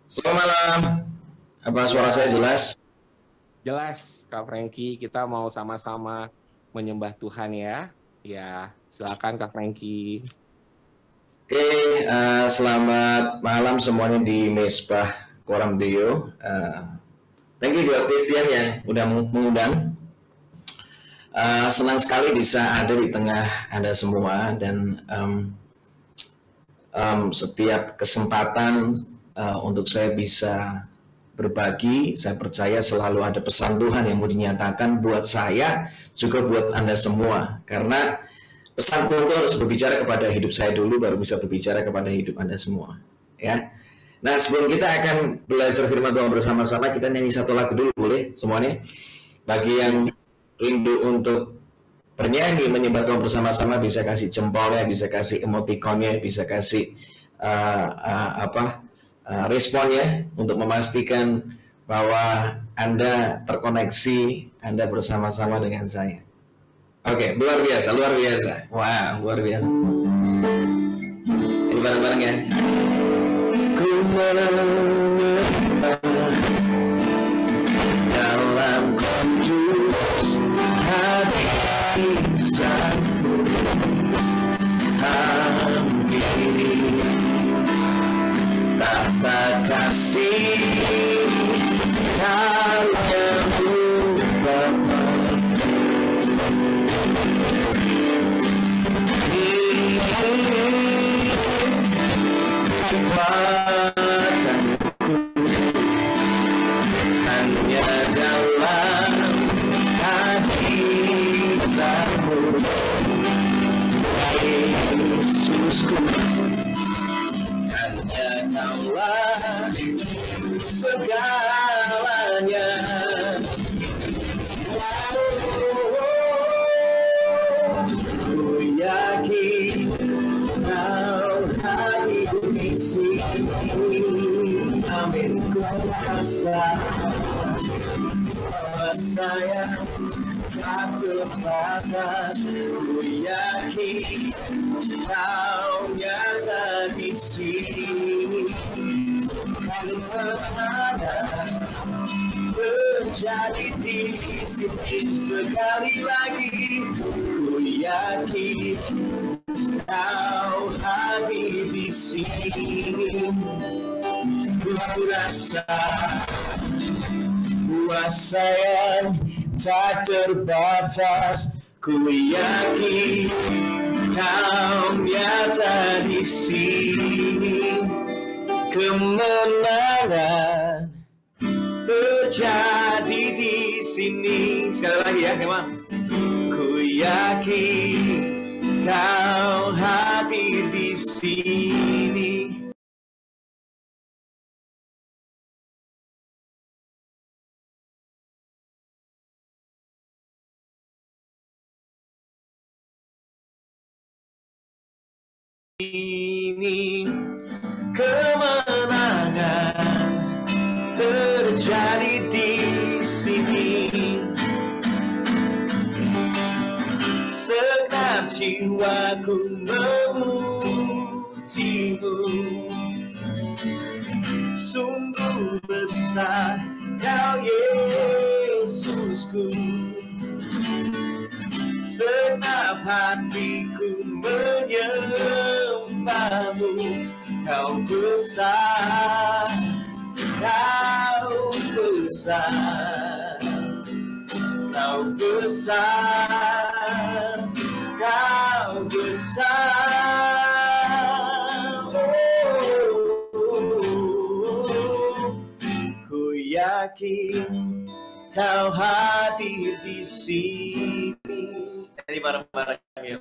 Selamat malam. Apa suara saya jelas? Jelas, Kak Franky, kita mau sama-sama menyembah Tuhan ya. Ya, silakan Kak Franky. Oke, selamat malam semuanya di Mesbah Koram Deo. Thank you buat Christian yang udah mengundang. Senang sekali bisa ada di tengah Anda semua dan setiap kesempatan untuk saya bisa berbagi, saya percaya selalu ada pesan Tuhan yang mau dinyatakan buat saya, juga buat Anda semua. Karena pesan Tuhan itu harus berbicara kepada hidup saya dulu, baru bisa berbicara kepada hidup Anda semua. Ya. Nah, sebelum kita akan belajar firman Tuhan bersama-sama, kita nyanyi satu lagu dulu, boleh semuanya? Bagi yang rindu untuk bernyanyi, menyembah Tuhan bersama-sama, bisa kasih jempolnya, bisa kasih emotikonnya, bisa kasih responnya untuk memastikan bahwa Anda terkoneksi, Anda bersama-sama dengan saya. Oke, luar biasa, luar biasa. Wah, luar biasa. Ini bareng-bareng ya. Ku menyembah dalam kudus hadirat-Mu, hampiri tahta kasih karya-Mu Bapa. Kekuatanku hanya dalam hadirat-Mu, Yesusku. Hanya Kaulah segalanya. Ku yakin Kau hadir di sini. Amin. Ku rasa bahwa saya tak terbatas. Ku yakin Kau nyata di sini. Kemenangan terjadi di sini. Sekali lagi ku yakin Kau hadir di sini. Ku rasa kuasa yang tak terbatas. Ku yakin Kau nyata di sini. Kemenangan terjadi di sini. Sekali lagi ya, teman. Ku yakin Kau hadir di sini. Ini kemenangan terjadi di sini. Segenap jiwaku memuji-Mu. Sungguh besar Kau Yesusku. Segenap hatiku menyembah-Mu. Kau besar, Kau besar, Kau besar, Kau besar. Ku yakin Kau hadir di sini. Ini bareng-bareng ya.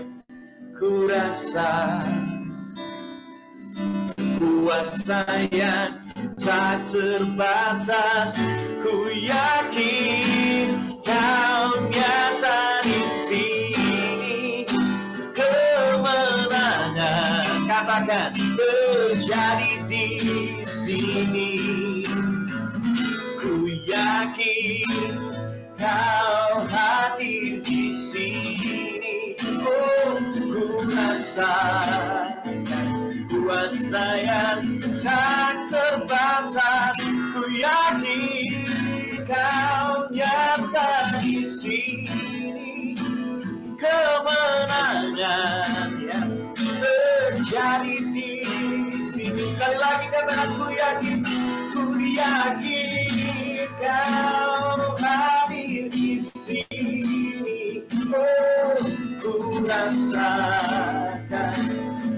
Ku rasa kuasa yang tak terbatas. Ku yakin Kau nyata di sini. Kemenangan, katakan, terjadi di sini. Ku yakin Kau hadir di sini. Oh, ku rasakan kuasa yang tak terbatas. terjadi di sini. Sekali lagi katakan, ku yakin Kau hadir di sini. Oh, ku rasakan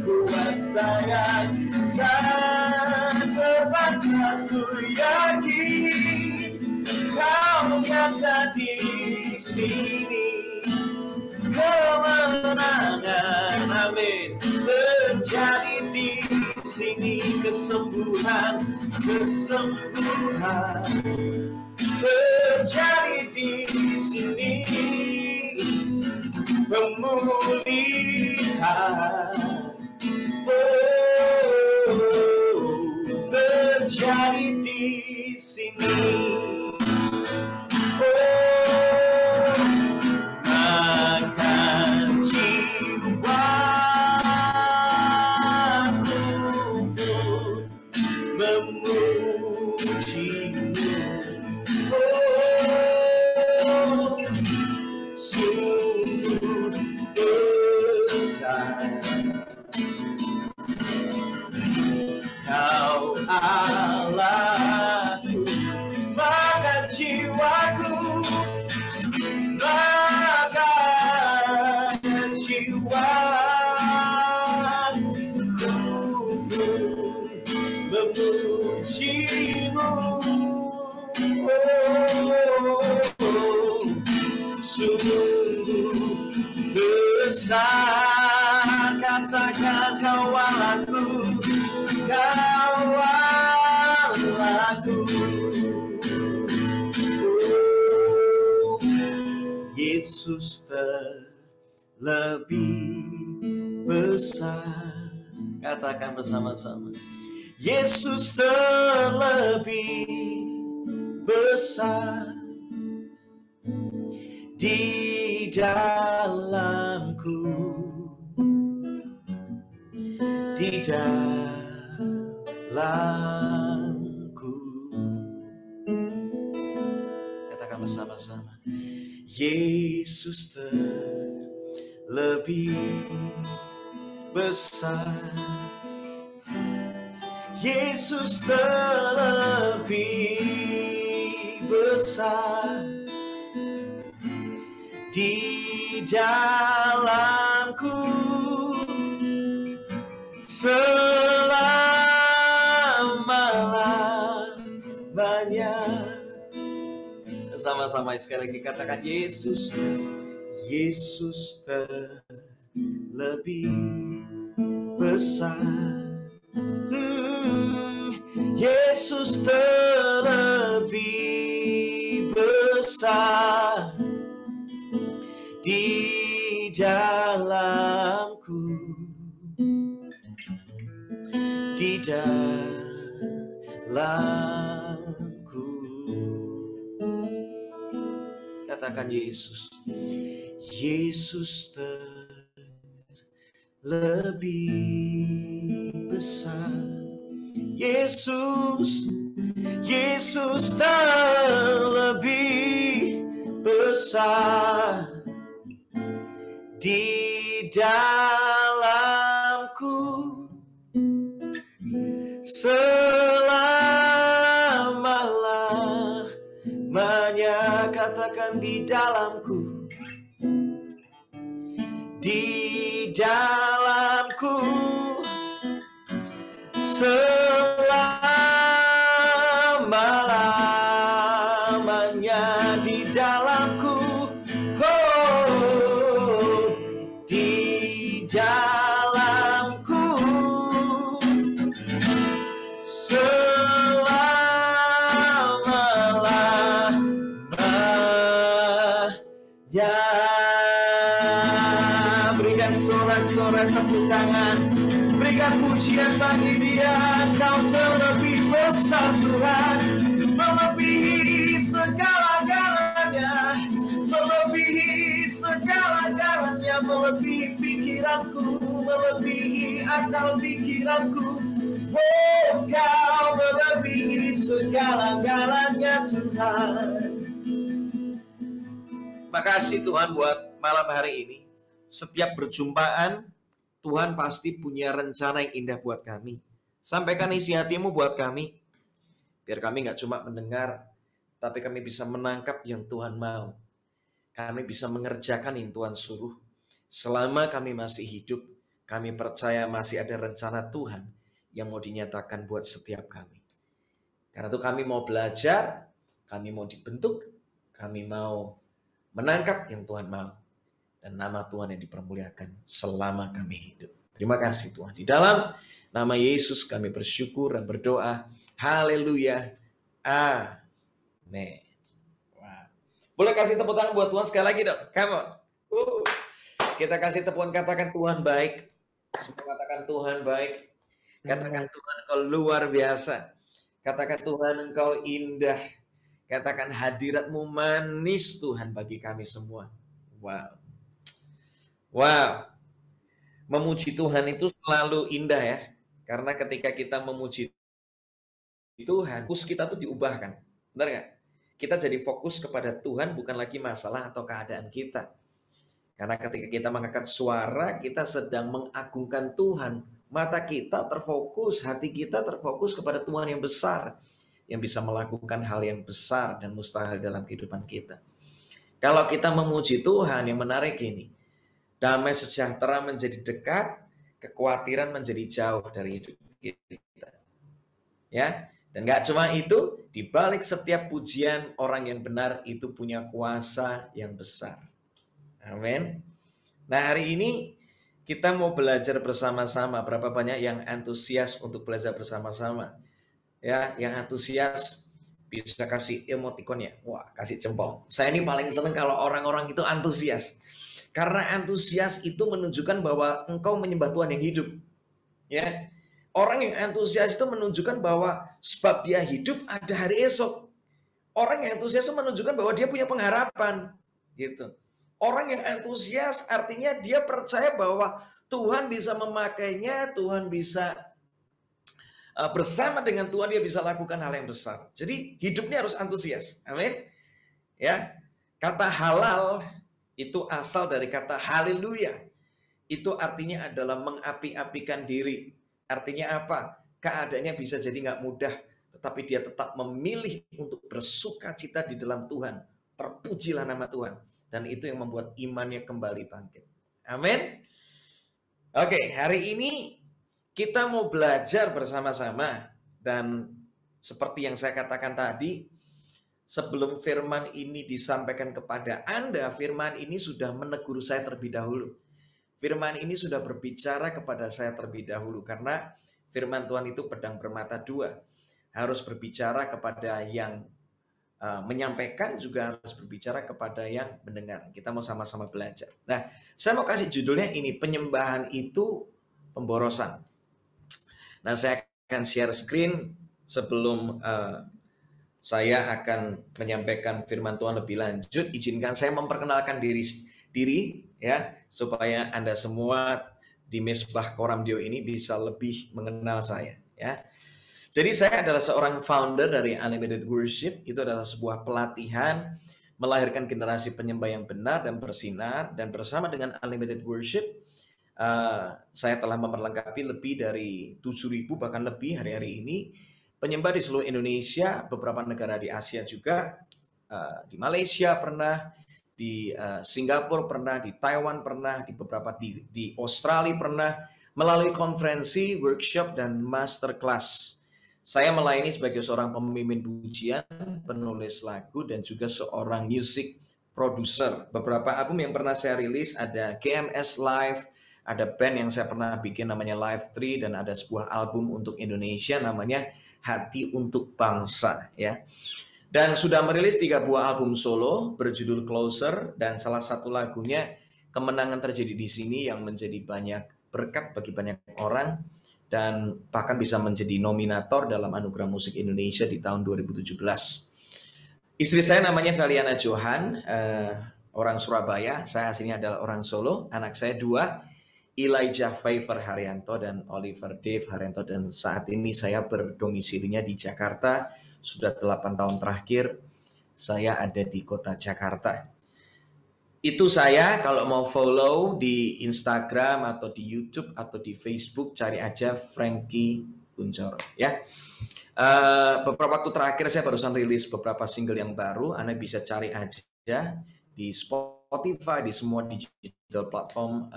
kuasa yang tak terbatas. Ku yakin Kau nyata di sini. Kemenangan, amin, terjadi di sini. Kesembuhan terjadi di sini. Pemulihan terjadi di sini. Makan jiwaku memujimu. Sungguh besar Kau Allahku, makan jiwaku, makan jiwaku memujimu. Sungguh besar, katakan Kau Allahku, Kau Allahku. Yesus terlebih besar. Katakan bersama-sama, Yesus terlebih besar di dalamku, di dalamku. Katakan bersama-sama, Yesus terlebih besar, Yesus terlebih besar di dalamku. Selama-lamanya. Sama-sama sekali lagi katakan, Yesus, Yesus terlebih besar. Yesus terlebih besar di dalamku, di dalamku. Katakan, Yesus, Yesus terlebih besar. Yesus, Yesus terlebih besar di dalamku. Selama-lamanya. Katakan, di dalamku, di dalamku. Selama-lamanya di dalamku. Oh, di dalamku. Selama-lamanya. Berikan sorak-sorai tepuk tangan, berikan pujian bagi Dia. Kau terlebih besar Tuhan, melebihi segala-galanya, melebihi segala-galanya, melebihi pikiranku, melebihi akal pikiranku. Oh, Kau melebihi segala-galanya Tuhan. Makasih Tuhan buat malam hari ini. Setiap perjumpaan Tuhan pasti punya rencana yang indah buat kami. Sampaikan isi hatimu buat kami, biar kami nggak cuma mendengar, tapi kami bisa menangkap yang Tuhan mau. Kami bisa mengerjakan yang Tuhan suruh. Selama kami masih hidup, kami percaya masih ada rencana Tuhan yang mau dinyatakan buat setiap kami. Karena itu kami mau belajar, kami mau dibentuk, kami mau menangkap yang Tuhan mau. Dan nama Tuhan yang dipermuliakan selama kami hidup. Terima kasih Tuhan. Di dalam nama Yesus kami bersyukur dan berdoa. Haleluya. Amin. Wow. Boleh kasih tepuk tangan buat Tuhan sekali lagi dong. Come on. Kita kasih tepuan, katakan Tuhan baik. Semua katakan Tuhan baik. Katakan Tuhan Engkau luar biasa. Katakan Tuhan Engkau indah. Katakan hadirat-Mu manis Tuhan bagi kami semua. Wow. Wow. Memuji Tuhan itu selalu indah ya. Karena ketika kita memuji Tuhan, fokus kita tuh diubahkan. Benar nggak? Kita jadi fokus kepada Tuhan, bukan lagi masalah atau keadaan kita. Karena ketika kita mengangkat suara, kita sedang mengagungkan Tuhan. Mata kita terfokus, hati kita terfokus kepada Tuhan yang besar, yang bisa melakukan hal yang besar dan mustahil dalam kehidupan kita. Kalau kita memuji Tuhan, yang menarik ini, damai sejahtera menjadi dekat, kekhawatiran menjadi jauh dari hidup kita. Ya, dan gak cuma itu, di balik setiap pujian, orang yang benar itu punya kuasa yang besar. Amin. Nah, hari ini kita mau belajar bersama-sama. Berapa banyak yang antusias untuk belajar bersama-sama? Ya, yang antusias bisa kasih emoticon ya. Wah, kasih jempol. Saya ini paling senang kalau orang-orang itu antusias. Karena antusias itu menunjukkan bahwa engkau menyembah Tuhan yang hidup. Ya. Orang yang antusias itu menunjukkan bahwa sebab dia hidup ada hari esok. Orang yang antusias itu menunjukkan bahwa dia punya pengharapan. Gitu. Orang yang antusias artinya dia percaya bahwa Tuhan bisa memakainya, Tuhan bisa bersama dengan Tuhan, dia bisa lakukan hal yang besar. Jadi hidupnya harus antusias. Amin. Ya. Kata halal itu asal dari kata haleluya. Itu artinya adalah mengapi-apikan diri. Artinya apa? Keadaannya bisa jadi nggak mudah, tetapi dia tetap memilih untuk bersuka cita di dalam Tuhan. Terpujilah nama Tuhan. Dan itu yang membuat imannya kembali bangkit. Amin. Oke, hari ini kita mau belajar bersama-sama. Dan seperti yang saya katakan tadi, sebelum firman ini disampaikan kepada Anda, firman ini sudah menegur saya terlebih dahulu. Firman ini sudah berbicara kepada saya terlebih dahulu. Karena firman Tuhan itu pedang bermata dua. Harus berbicara kepada yang menyampaikan, juga harus berbicara kepada yang mendengar. Kita mau sama-sama belajar. Nah, saya mau kasih judulnya ini, penyembahan itu pemborosan. Nah, saya akan share screen sebelum saya akan menyampaikan firman Tuhan lebih lanjut. Izinkan saya memperkenalkan diri ya, supaya Anda semua di Mesbah Koramdio ini bisa lebih mengenal saya ya. Jadi saya adalah seorang founder dari Unlimited Worship. Itu adalah sebuah pelatihan melahirkan generasi penyembah yang benar dan bersinar. Dan bersama dengan Unlimited Worship, saya telah memperlengkapi lebih dari 7.000 bahkan lebih hari-hari ini penyembah di seluruh Indonesia, beberapa negara di Asia juga, di Malaysia pernah, di Singapura pernah, di Taiwan pernah, di beberapa di Australia pernah, melalui konferensi, workshop, dan masterclass. Saya melayani sebagai seorang pemimpin pujian, penulis lagu, dan juga seorang music producer. Beberapa album yang pernah saya rilis ada GMS Live, ada band yang saya pernah bikin namanya Live 3, dan ada sebuah album untuk Indonesia namanya Hati Untuk Bangsa ya. Dan sudah merilis 3 buah album solo berjudul Closer, dan salah satu lagunya Kemenangan Terjadi di Sini yang menjadi banyak berkat bagi banyak orang dan bahkan bisa menjadi nominator dalam Anugerah Musik Indonesia di tahun 2017. Istri saya namanya Valiana Johan, orang Surabaya. Saya aslinya adalah orang Solo. Anak saya 2, Elijah Favor Haryanto dan Oliver Dave Haryanto, dan saat ini saya berdomisilinya di Jakarta. Sudah 8 tahun terakhir saya ada di kota Jakarta. Itu saya kalau mau follow di Instagram atau di YouTube atau di Facebook, cari aja Frankie Kunchoro ya. Beberapa waktu terakhir saya barusan rilis beberapa single yang baru. Anda bisa cari aja di Spotify, di semua digital platform,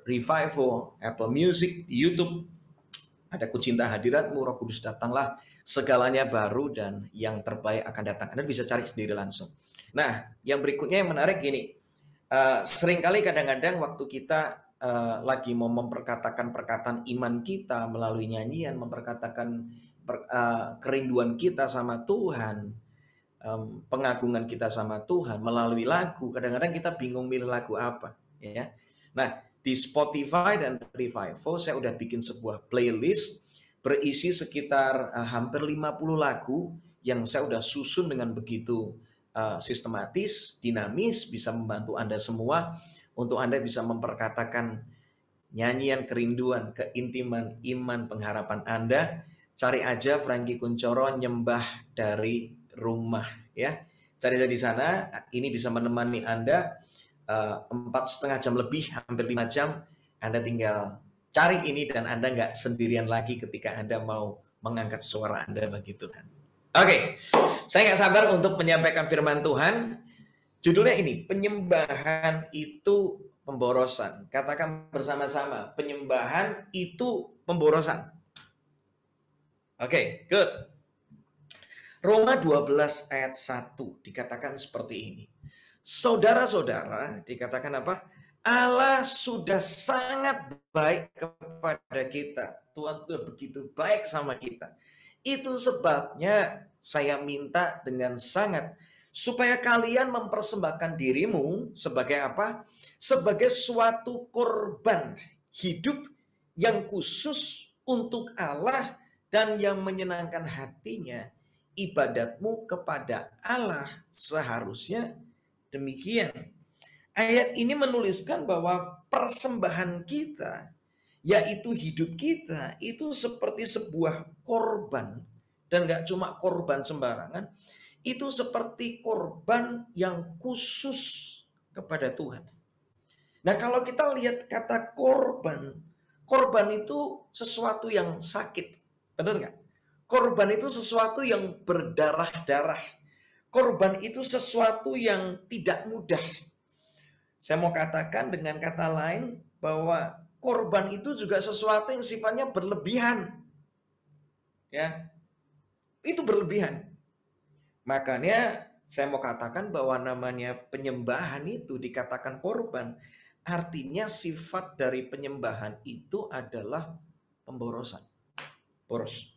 Revival, Apple Music, di YouTube. Ada Kucinta Hadiratmu, Roh Kudus datanglah, segalanya baru dan yang terbaik akan datang. Anda bisa cari sendiri langsung. Nah, yang berikutnya yang menarik gini, seringkali kadang-kadang waktu kita lagi mau memperkatakan perkataan iman kita melalui nyanyian, memperkatakan kerinduan kita sama Tuhan, pengagungan kita sama Tuhan melalui lagu, kadang-kadang kita bingung milih lagu apa, ya. Nah, di Spotify dan Revival saya udah bikin sebuah playlist berisi sekitar hampir 50 lagu yang saya udah susun dengan begitu sistematis, dinamis, bisa membantu Anda semua untuk Anda bisa memperkatakan nyanyian kerinduan, keintiman, iman, pengharapan Anda. Cari aja Frankie Kunchoro, Nyembah dari Rumah ya. Cari di sana, ini bisa menemani Anda 4,5 jam lebih, hampir 5 jam. Anda tinggal cari ini dan Anda nggak sendirian lagi ketika Anda mau mengangkat suara Anda bagi Tuhan. Oke, saya nggak sabar untuk menyampaikan firman Tuhan. Judulnya ini, penyembahan itu pemborosan. Katakan bersama-sama, penyembahan itu pemborosan. Oke, good. Roma 12 ayat 1 dikatakan seperti ini. Saudara-saudara, dikatakan apa? Allah sudah sangat baik kepada kita. Tuhan sudah begitu baik sama kita. Itu sebabnya saya minta dengan sangat supaya kalian mempersembahkan dirimu sebagai apa? Sebagai suatu korban hidup yang khusus untuk Allah dan yang menyenangkan hatinya. Ibadatmu kepada Allah seharusnya demikian. Ayat ini menuliskan bahwa persembahan kita, yaitu hidup kita, itu seperti sebuah korban. Dan gak cuma korban sembarangan, itu seperti korban yang khusus kepada Tuhan. Nah, kalau kita lihat kata korban, korban itu sesuatu yang sakit. Benar nggak? Korban itu sesuatu yang berdarah-darah. Korban itu sesuatu yang tidak mudah. Saya mau katakan dengan kata lain bahwa korban itu juga sesuatu yang sifatnya berlebihan. Ya, itu berlebihan. Makanya saya mau katakan bahwa namanya penyembahan itu dikatakan korban. Artinya sifat dari penyembahan itu adalah pemborosan. Boros.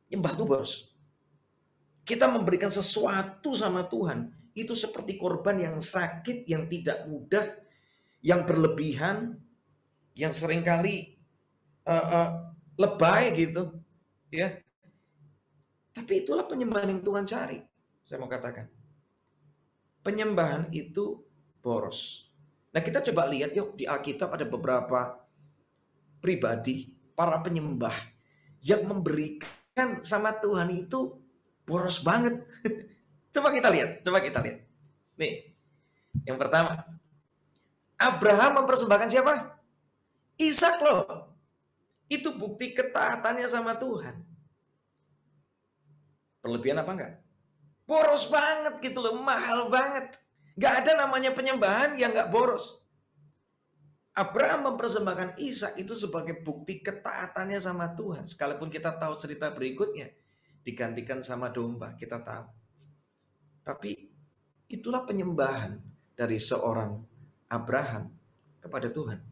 Nyembah itu boros. Kita memberikan sesuatu sama Tuhan. Itu seperti korban yang sakit, yang tidak mudah, yang berlebihan, yang seringkali lebay gitu. Ya. Tapi itulah penyembahan yang Tuhan cari. Saya mau katakan. Penyembahan itu boros. Nah, kita coba lihat yuk di Alkitab ada beberapa pribadi, para penyembah yang memberikan sama Tuhan itu boros banget. Coba kita lihat. Nih, yang pertama, Abraham mempersembahkan siapa? Ishak loh. Itu bukti ketaatannya sama Tuhan. Berlebihan apa enggak? Boros banget gitu loh, mahal banget. Gak ada namanya penyembahan yang gak boros. Abraham mempersembahkan Ishak itu sebagai bukti ketaatannya sama Tuhan. Sekalipun kita tahu cerita berikutnya, digantikan sama domba, kita tahu. Tapi itulah penyembahan dari seorang Abraham kepada Tuhan.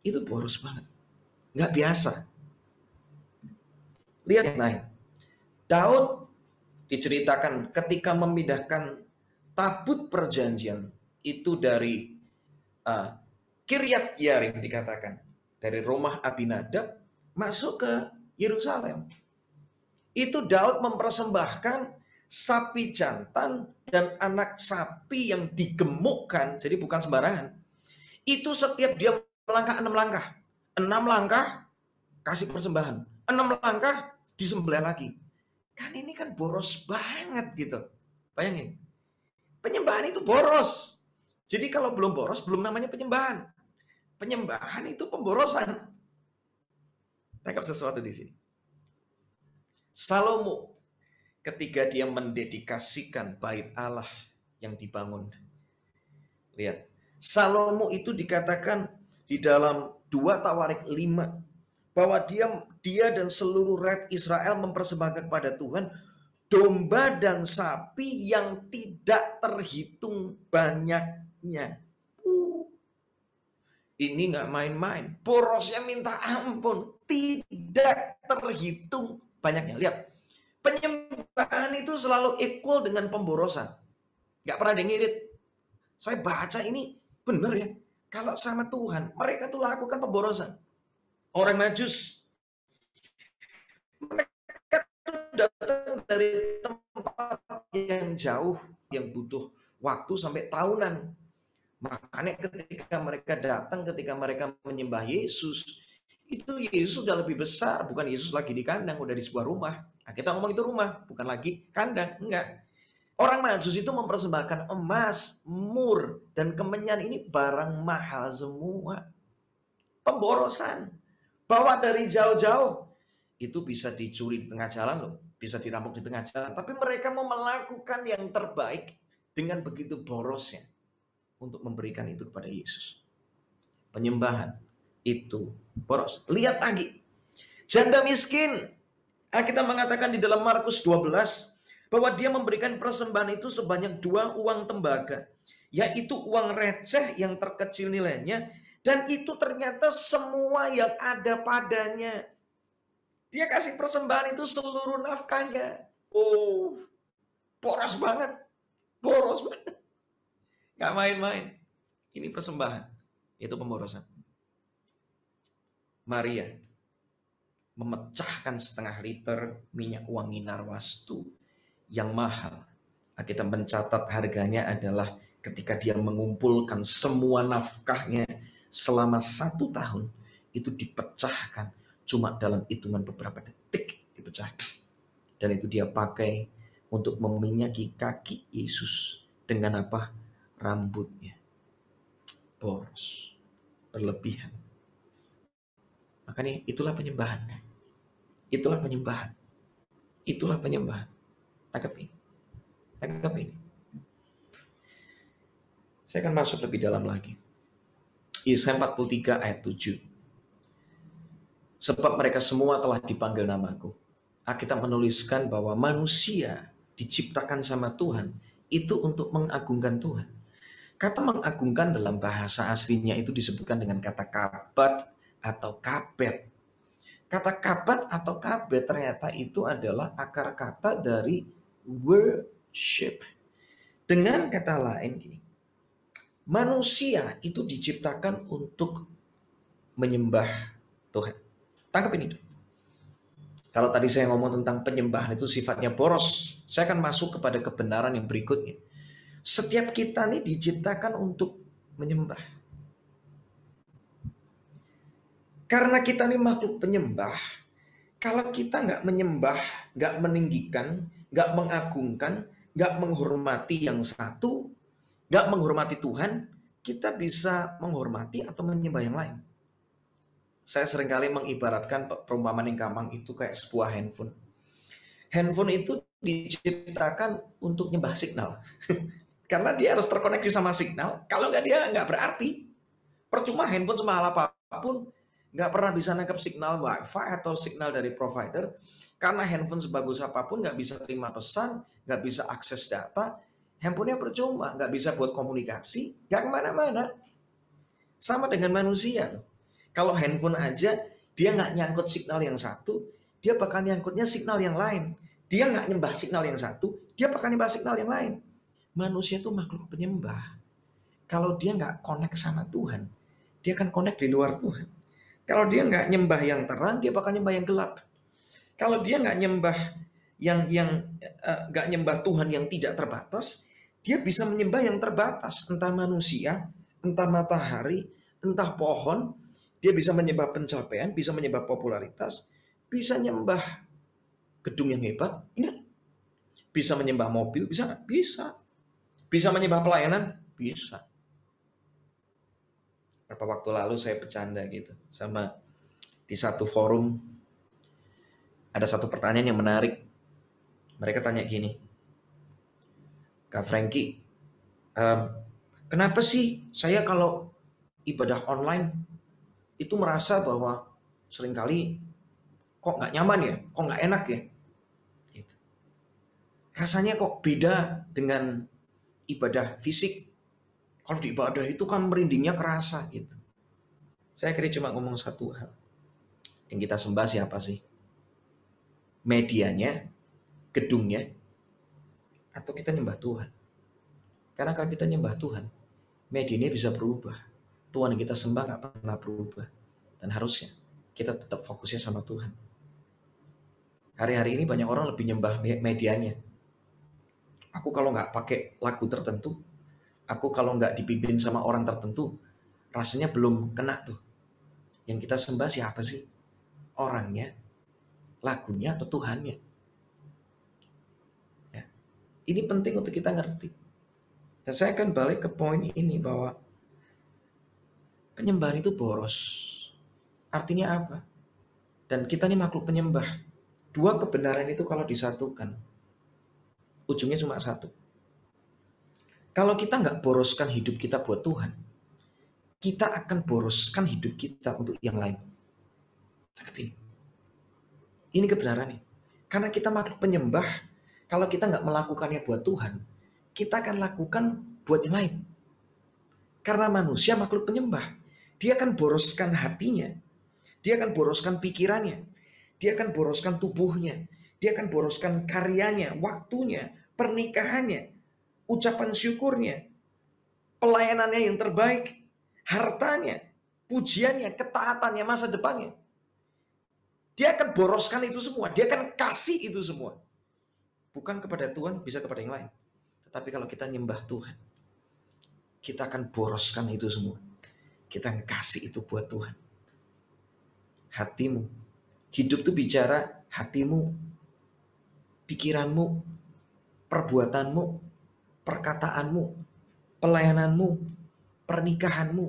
Itu boros banget. Nggak biasa. Lihat yang lain. Daud diceritakan ketika memindahkan tabut perjanjian itu dari Kiryat Yarim dikatakan. Dari rumah Abinadab masuk ke Yerusalem. Itu Daud mempersembahkan sapi jantan dan anak sapi yang digemukkan. Jadi bukan sembarangan. Itu setiap dia melangkah 6 langkah. 6 langkah kasih persembahan. 6 langkah disembelih lagi. Kan ini kan boros banget gitu. Bayangin. Penyembahan itu boros. Jadi kalau belum boros, belum namanya penyembahan. Penyembahan itu pemborosan. Tangkap sesuatu di sini. Salomo ketika dia mendedikasikan bait Allah yang dibangun. Lihat, Salomo itu dikatakan di dalam 2 Tawarik 5 bahwa dia dan seluruh rakyat Israel mempersembahkan kepada Tuhan domba dan sapi yang tidak terhitung banyaknya. Ini nggak main-main. Borosnya minta ampun. Tidak terhitung banyaknya. Lihat, penyembahan itu selalu equal dengan pemborosan. Nggak pernah ada yang ngirit. Saya baca ini benar ya. Kalau sama Tuhan, mereka tuh lakukan pemborosan. Orang Majus, mereka tuh datang dari tempat yang jauh, yang butuh waktu sampai tahunan. Makanya ketika mereka datang, ketika mereka menyembah Yesus, itu Yesus sudah lebih besar. Bukan Yesus lagi di kandang, udah di sebuah rumah. Nah, kita ngomong itu rumah, bukan lagi kandang. Enggak. Orang Majus itu mempersembahkan emas, mur, dan kemenyan ini barang mahal semua. Pemborosan. Bawa dari jauh-jauh. Itu bisa dicuri di tengah jalan loh. Bisa dirampok di tengah jalan. Tapi mereka mau melakukan yang terbaik dengan begitu borosnya. Untuk memberikan itu kepada Yesus. Penyembahan itu boros. Lihat lagi. Janda miskin. Kita mengatakan di dalam Markus 12 bahwa dia memberikan persembahan itu sebanyak 2 uang tembaga. Yaitu uang receh yang terkecil nilainya. Dan itu ternyata semua yang ada padanya. Dia kasih persembahan itu seluruh nafkahnya. Oh, boros banget. Boros banget. Gak main-main. Ini persembahan. Itu pemborosan. Maria memecahkan 1/2 liter minyak wangi narwastu yang mahal. Kita mencatat harganya adalah ketika dia mengumpulkan semua nafkahnya selama 1 tahun. Itu dipecahkan cuma dalam hitungan beberapa detik dipecahkan. Dan itu dia pakai untuk meminyaki kaki Yesus. Dengan apa? Rambutnya. Boros. Berlebihan. Makanya itulah penyembahan. Itulah penyembahan. Itulah penyembahan. Tangkap ini. Tangkap ini. Saya akan masuk lebih dalam lagi. Yesaya 43 ayat 7. Sebab mereka semua telah dipanggil namaku. Alkitab menuliskan bahwa manusia diciptakan sama Tuhan itu untuk mengagungkan Tuhan. Kata mengagungkan dalam bahasa aslinya itu disebutkan dengan kata kabat atau kabet. Kata kabat atau kabet ternyata itu adalah akar kata dari worship. Dengan kata lain gini, manusia itu diciptakan untuk menyembah Tuhan. Tangkap ini dulu. Kalau tadi saya ngomong tentang penyembahan itu sifatnya boros, saya akan masuk kepada kebenaran yang berikutnya. Setiap kita nih diciptakan untuk menyembah. Karena kita nih makhluk penyembah, kalau kita nggak menyembah, nggak meninggikan, nggak mengagungkan, nggak menghormati yang satu, nggak menghormati Tuhan, kita bisa menghormati atau menyembah yang lain. Saya seringkali mengibaratkan perumpamaan yang gampang itu kayak sebuah handphone. Handphone itu diciptakan untuk nyembah signal. Karena dia harus terkoneksi sama signal. Kalau nggak dia nggak berarti. Percuma handphone semahal apapun, nggak pernah bisa nangkep signal wifi atau signal dari provider. Karena handphone sebagus apapun nggak bisa terima pesan, nggak bisa akses data. Handphonenya percuma, nggak bisa buat komunikasi, nggak kemana-mana. Sama dengan manusia loh. Kalau handphone aja dia nggak nyangkut signal yang satu, dia bakal nyangkutnya signal yang lain. Dia nggak nyembah signal yang satu, dia bakal nyembah signal yang lain. Manusia itu makhluk penyembah. Kalau dia nggak connect sama Tuhan, dia akan connect di luar Tuhan. Kalau dia nggak nyembah yang terang, dia bakal nyembah yang gelap. Kalau dia nggak nyembah nggak nyembah Tuhan yang tidak terbatas, dia bisa menyembah yang terbatas, entah manusia, entah matahari, entah pohon. Dia bisa menyembah pencapaian, bisa menyembah popularitas, bisa menyembah gedung yang hebat, ingat. Bisa menyembah mobil, bisa nggak? Bisa. Bisa menyembah pelayanan? Bisa. Beberapa waktu lalu saya bercanda gitu sama di satu forum, ada satu pertanyaan yang menarik. Mereka tanya gini, Kak Frankie, em, kenapa sih saya kalau ibadah online itu merasa bahwa seringkali kok nggak nyaman ya, kok nggak enak ya, gitu. Rasanya kok beda dengan ibadah fisik. Kalau di ibadah itu kan merindingnya kerasa gitu. Saya kira cuma ngomong satu hal. Yang kita sembah siapa sih? Medianya, gedungnya, atau kita nyembah Tuhan? Karena kalau kita nyembah Tuhan, medianya bisa berubah. Tuhan yang kita sembah nggak pernah berubah. Dan harusnya kita tetap fokusnya sama Tuhan. Hari-hari ini banyak orang lebih nyembah medianya. Aku kalau nggak pakai lagu tertentu, aku kalau nggak dipimpin sama orang tertentu, rasanya belum kena tuh. Yang kita sembah siapa sih? Orangnya, lagunya, atau Tuhannya? Ya. Ini penting untuk kita ngerti. Dan saya akan balik ke poin ini bahwa penyembahan itu boros. Artinya apa? Dan kita ini makhluk penyembah. Dua kebenaran itu kalau disatukan, ujungnya cuma satu. Kalau kita nggak boroskan hidup kita buat Tuhan, kita akan boroskan hidup kita untuk yang lain. Tangkap ini. Ini kebenarannya. Karena kita makhluk penyembah, kalau kita nggak melakukannya buat Tuhan, kita akan lakukan buat yang lain. Karena manusia makhluk penyembah, dia akan boroskan hatinya, dia akan boroskan pikirannya, dia akan boroskan tubuhnya, dia akan boroskan karyanya, waktunya, pernikahannya, ucapan syukurnya, pelayanannya yang terbaik, hartanya, pujiannya, ketaatannya, masa depannya. Dia akan boroskan itu semua, dia akan kasih itu semua. Bukan kepada Tuhan, bisa kepada yang lain. Tetapi kalau kita nyembah Tuhan, kita akan boroskan itu semua. Kita akan kasih itu buat Tuhan. Hatimu. Hidup itu bicara hatimu, pikiranmu, perbuatanmu, perkataanmu, pelayananmu, pernikahanmu,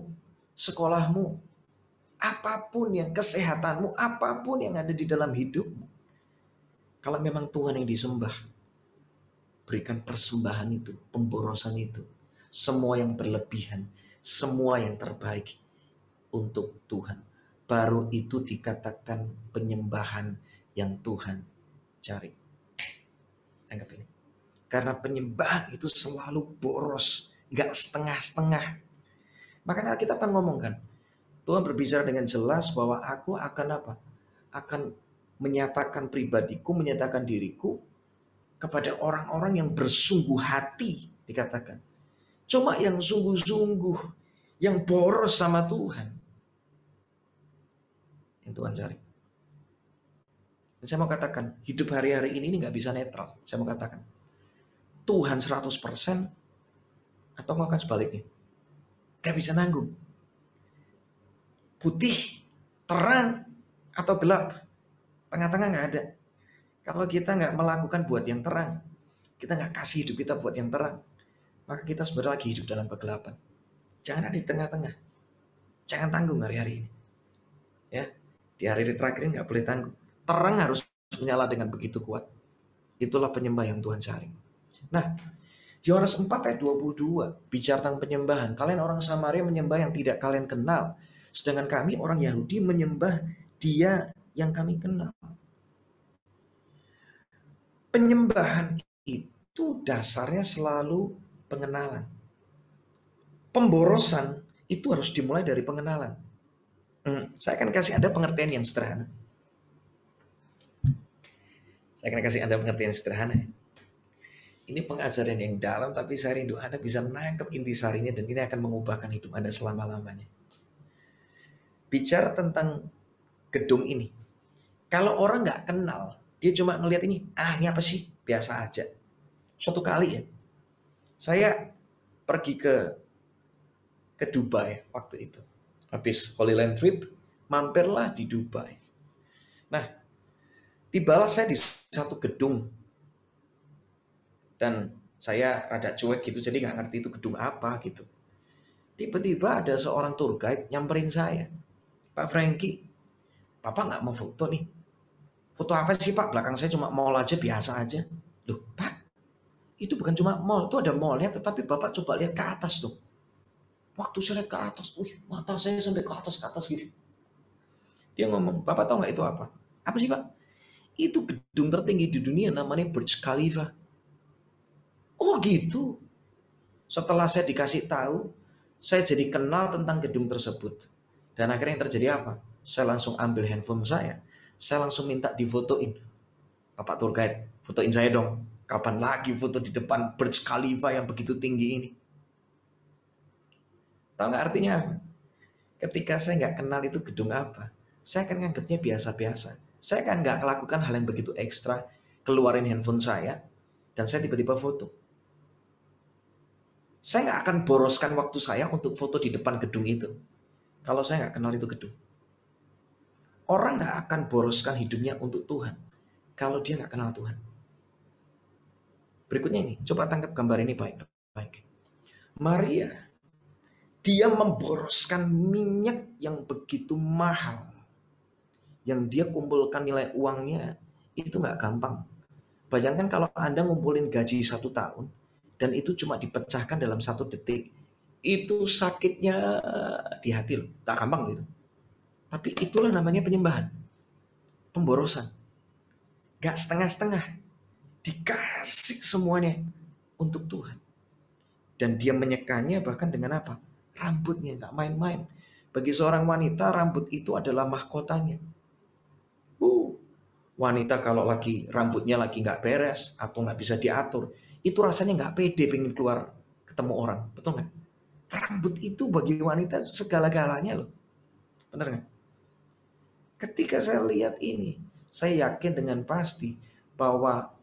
sekolahmu, apapun yang kesehatanmu, apapun yang ada di dalam hidupmu. Kalau memang Tuhan yang disembah, berikan persembahan itu, pemborosan itu. Semua yang berlebihan, semua yang terbaik untuk Tuhan. Baru itu dikatakan penyembahan yang Tuhan cari. Anggap ini. Karena penyembahan itu selalu boros, gak setengah-setengah. Makanya kita akan ngomongkan, Tuhan berbicara dengan jelas bahwa aku akan apa? Akan menyatakan pribadiku, menyatakan diriku kepada orang-orang yang bersungguh hati, dikatakan. Cuma yang sungguh-sungguh, yang boros sama Tuhan, yang Tuhan cari. Dan saya mau katakan, hidup hari-hari ini gak bisa netral. Saya mau katakan, Tuhan 100% atau akan sebaliknya. Gak bisa nanggung. Putih, terang, atau gelap. Tengah-tengah gak ada. Kalau kita gak melakukan buat yang terang, kita gak kasih hidup kita buat yang terang, maka kita sebenarnya lagi hidup dalam kegelapan. Jangan ada di tengah-tengah. Jangan tanggung hari-hari ini. Ya, di hari-hari terakhir ini gak boleh tanggung. Terang harus menyala dengan begitu kuat. Itulah penyembah yang Tuhan cari. Nah, Yohanes 4 ayat 22 bicara tentang penyembahan. Kalian orang Samaria menyembah yang tidak kalian kenal, sedangkan kami orang Yahudi menyembah Dia yang kami kenal. Penyembahan itu dasarnya selalu pengenalan. Pemborosan itu harus dimulai dari pengenalan. Saya akan kasih Anda pengertian yang sederhana. Ini pengajaran yang dalam, tapi saya rindu Anda bisa menangkap intisarinya dan ini akan mengubahkan hidup Anda selama-lamanya. Bicara tentang gedung ini. Kalau orang nggak kenal, dia cuma ngelihat ini apa sih? Biasa aja. Suatu kali ya, saya pergi ke Dubai waktu itu. Habis Holy Land trip, mampirlah di Dubai. Nah, tibalah saya di satu gedung. Dan saya rada cuek gitu, jadi nggak ngerti itu gedung apa gitu. Tiba-tiba ada seorang tour guide nyamperin saya. Pak Frankie, Bapak nggak mau foto nih? Foto apa sih Pak? Belakang saya cuma mall aja, biasa aja. Loh Pak, itu bukan cuma mall, itu ada mallnya, tetapi Bapak coba lihat ke atas tuh. Waktu saya lihat ke atas, wih mata saya sampai ke atas gitu. Dia ngomong, Bapak tahu nggak itu apa? Apa sih Pak? Itu gedung tertinggi di dunia namanya Burj Khalifa. Oh gitu. Setelah saya dikasih tahu, saya jadi kenal tentang gedung tersebut. Dan akhirnya yang terjadi apa? Saya langsung ambil handphone saya langsung minta difotoin. Bapak tour guide, fotoin saya dong. Kapan lagi foto di depan Burj Khalifa yang begitu tinggi ini? Tahu nggak artinya apa? Ketika saya nggak kenal itu gedung apa, saya akan nganggapnya biasa-biasa. Saya akan nggak melakukan hal yang begitu ekstra, keluarin handphone saya, dan saya tiba-tiba foto. Saya nggak akan boroskan waktu saya untuk foto di depan gedung itu. Kalau saya nggak kenal itu gedung. Orang nggak akan boroskan hidupnya untuk Tuhan. Kalau dia nggak kenal Tuhan. Berikutnya ini, coba tangkap gambar ini baik-baik. Maria, dia memboroskan minyak yang begitu mahal. Yang dia kumpulkan nilai uangnya, itu nggak gampang. Bayangkan kalau Anda ngumpulin gaji 1 tahun, dan itu cuma dipecahkan dalam 1 detik. Itu sakitnya di hati loh, gak gampang gitu. Tapi itulah namanya penyembahan, pemborosan. Gak setengah-setengah, dikasih semuanya untuk Tuhan. Dan dia menyekannya bahkan dengan apa? Rambutnya, gak main-main. Bagi seorang wanita, rambut itu adalah mahkotanya. Wanita kalau lagi rambutnya lagi gak beres atau gak bisa diatur, itu rasanya gak pede pengen keluar ketemu orang, betul gak? Rambut itu bagi wanita segala-galanya loh, bener gak? Ketika saya lihat ini, saya yakin dengan pasti bahwa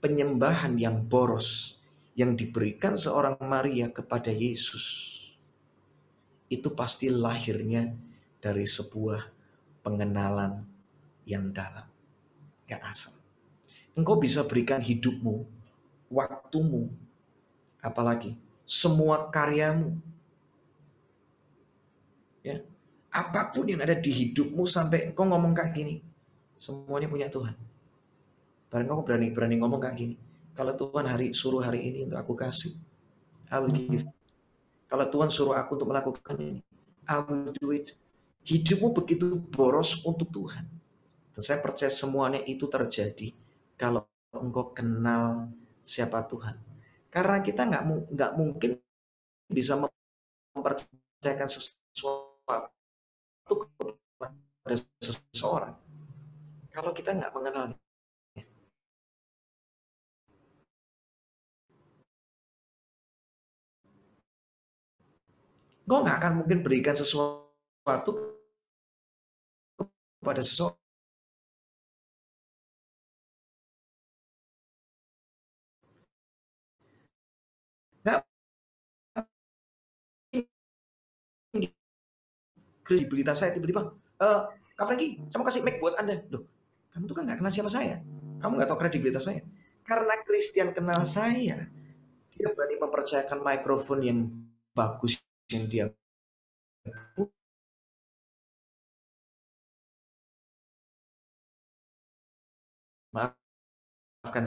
penyembahan yang boros yang diberikan seorang Maria kepada Yesus itu pasti lahirnya dari sebuah pengenalan yang dalam, gak asal. Engkau bisa berikan hidupmu, waktumu, apalagi semua karyamu, ya, apapun yang ada di hidupmu sampai engkau ngomong kayak gini, semuanya punya Tuhan. Barang engkau berani ngomong kayak gini, kalau Tuhan suruh hari ini untuk aku kasih, I will give. Kalau Tuhan suruh aku untuk melakukan ini, I will do it. Hidupmu begitu boros untuk Tuhan. Dan saya percaya semuanya itu terjadi kalau engkau kenal siapa Tuhan. Karena kita nggak mungkin bisa mempercayakan sesuatu kepada seseorang kalau kita nggak mengenalnya. Engkau nggak akan mungkin berikan sesuatu kepada seseorang. Nggak, kredibilitas saya tiba-tiba, Kak Franky, saya mau kasih mic buat Anda. Loh, kamu tuh kan nggak kenal siapa saya. Kamu nggak tahu kredibilitas saya. Karena Christian kenal saya, dia berani mempercayakan mikrofon yang bagus yang dia maafkan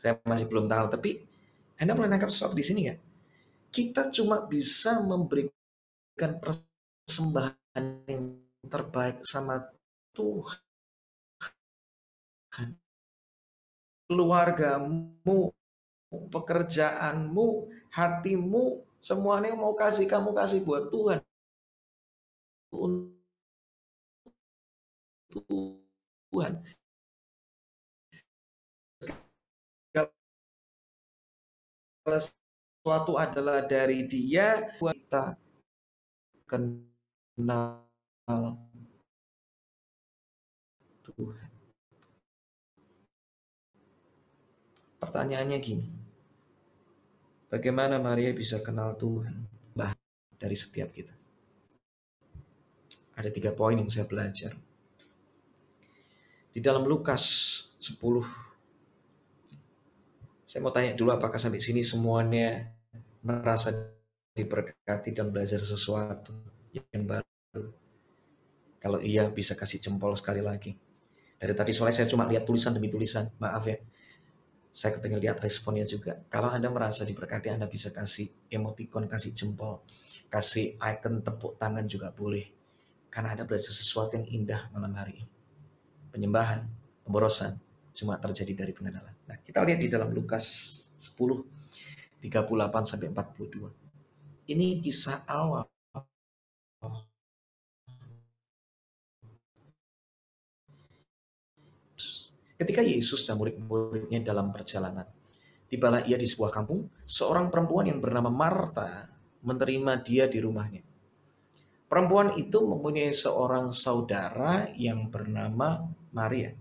saya masih belum tahu. Tapi Anda mulai nangkap sesuatu di sini ya. Kita cuma bisa memberikan persembahan yang terbaik sama Tuhan. Keluargamu, pekerjaanmu, hatimu, semuanya mau kasih kamu kasih buat Tuhan. Untuk Tuhan. Segala sesuatu adalah dari Dia, kita kenal Tuhan. Pertanyaannya gini, bagaimana Maria bisa kenal Tuhan? Dari setiap kita. Ada 3 poin yang saya belajar. Di dalam Lukas 10, saya mau tanya dulu apakah sampai sini semuanya merasa diberkati dan belajar sesuatu yang baru? Kalau iya, bisa kasih jempol sekali lagi. Dari tadi soalnya saya cuma lihat tulisan demi tulisan, maaf ya. Saya kepengen lihat responnya juga. Kalau Anda merasa diberkati, Anda bisa kasih emoticon, kasih jempol, kasih icon tepuk tangan juga boleh. Karena Anda belajar sesuatu yang indah malam hari ini. Penyembahan, pemborosan, cuma terjadi dari pengenalan. Nah, kita lihat di dalam Lukas 10, 38-42. Ini kisah awal ketika Yesus dan murid-muridnya dalam perjalanan. Tibalah ia di sebuah kampung, seorang perempuan yang bernama Marta menerima dia di rumahnya. Perempuan itu mempunyai seorang saudara yang bernama Maria.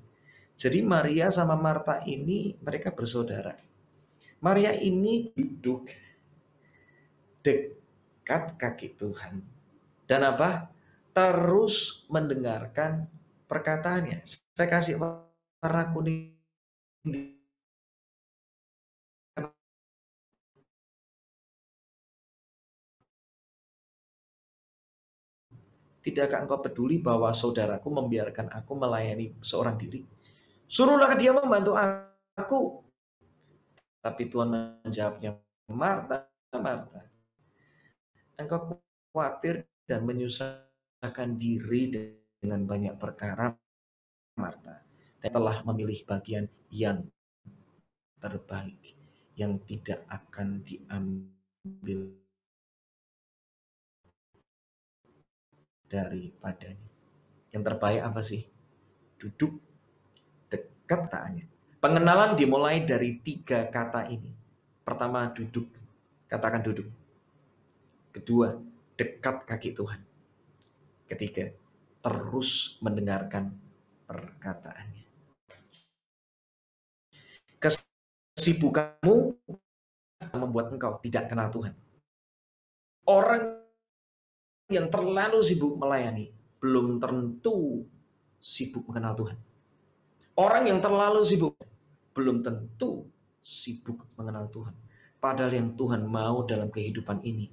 Jadi Maria sama Marta ini mereka bersaudara. Maria ini duduk dekat kaki Tuhan. Dan apa? Terus mendengarkan perkataannya. Saya kasih warna kuning. Tidakkah engkau peduli bahwa saudaraku membiarkan aku melayani seorang diri? Suruhlah dia membantu aku. Tapi Tuhan menjawabnya, Marta, Marta, engkau khawatir dan menyusahkan diri dengan banyak perkara, Marta. Telah memilih bagian yang terbaik, yang tidak akan diambil daripadanya. Yang terbaik apa sih? Duduk dekat taatnya. Pengenalan dimulai dari 3 kata ini. Pertama, duduk. Katakan duduk. Kedua, dekat kaki Tuhan. Ketiga, terus mendengarkan perkataannya. Kesibukanmu membuat engkau tidak kenal Tuhan. Orang yang terlalu sibuk melayani belum tentu sibuk mengenal Tuhan. Orang yang terlalu sibuk belum tentu sibuk mengenal Tuhan. Padahal yang Tuhan mau dalam kehidupan ini,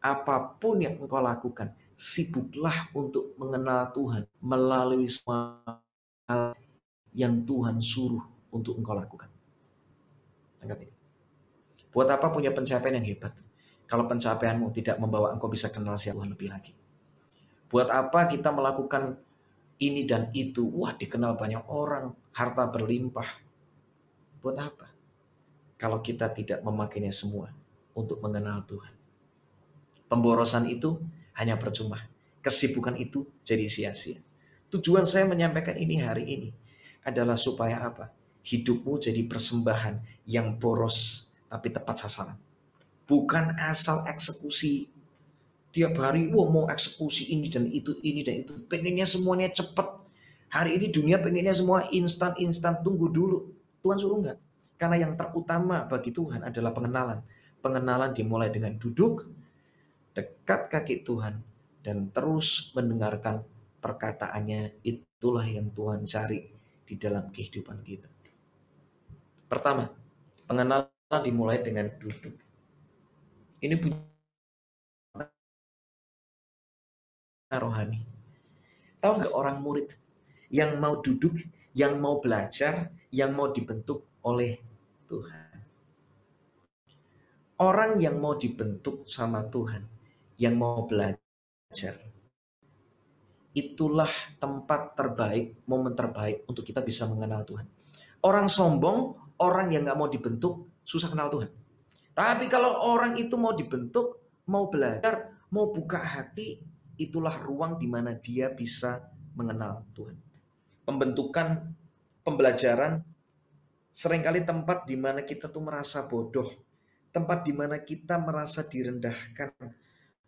apapun yang engkau lakukan, sibuklah untuk mengenal Tuhan melalui semua hal yang Tuhan suruh untuk engkau lakukan. Anggap ini. Buat apa punya pencapaian yang hebat kalau pencapaianmu tidak membawa engkau bisa kenal siapa Tuhan lebih lagi? Buat apa kita melakukan ini dan itu? Wah, dikenal banyak orang, harta berlimpah. Buat apa? Kalau kita tidak memakainya semua untuk mengenal Tuhan. Pemborosan itu hanya percuma. Kesibukan itu jadi sia-sia. Tujuan saya menyampaikan ini hari ini adalah supaya apa? Hidupmu jadi persembahan yang boros tapi tepat sasaran. Bukan asal eksekusi. Tiap hari, wah mau eksekusi ini dan itu, pengennya semuanya cepat. Hari ini dunia pengennya semua instan, tunggu dulu. Tuhan suruh enggak. Karena yang terutama bagi Tuhan adalah pengenalan. Pengenalan dimulai dengan duduk dekat kaki Tuhan dan terus mendengarkan perkataannya. Itulah yang Tuhan cari di dalam kehidupan kita. Pertama, pengenalan dimulai dengan duduk. Ini punya rohani. Tahu nggak orang murid yang mau duduk, yang mau belajar, yang mau dibentuk oleh Tuhan. Orang yang mau dibentuk sama Tuhan, yang mau belajar, itulah tempat terbaik, momen terbaik untuk kita bisa mengenal Tuhan. Orang sombong, orang yang nggak mau dibentuk, susah kenal Tuhan. Tapi kalau orang itu mau dibentuk, mau belajar, mau buka hati, itulah ruang di mana dia bisa mengenal Tuhan. Pembentukan, pembelajaran, seringkali tempat di mana kita tuh merasa bodoh, tempat di mana kita merasa direndahkan,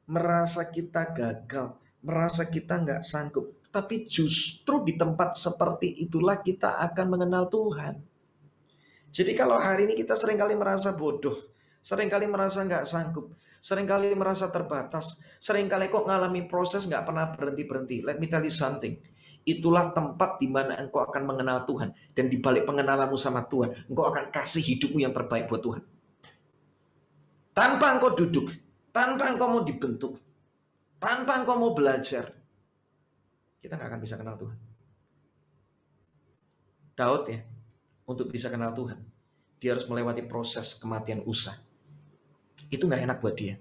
merasa kita gagal, merasa kita nggak sanggup. Tapi justru di tempat seperti itulah kita akan mengenal Tuhan. Jadi kalau hari ini kita seringkali merasa bodoh, seringkali merasa nggak sanggup, seringkali merasa terbatas, seringkali kok ngalami proses nggak pernah berhenti-berhenti. Let me tell you something. Itulah tempat di mana engkau akan mengenal Tuhan. Dan di balik pengenalanmu sama Tuhan, engkau akan kasih hidupmu yang terbaik buat Tuhan. Tanpa engkau duduk, tanpa engkau mau dibentuk, tanpa engkau mau belajar, kita nggak akan bisa kenal Tuhan. Daud ya, untuk bisa kenal Tuhan, dia harus melewati proses kematian Usa. Itu nggak enak buat dia.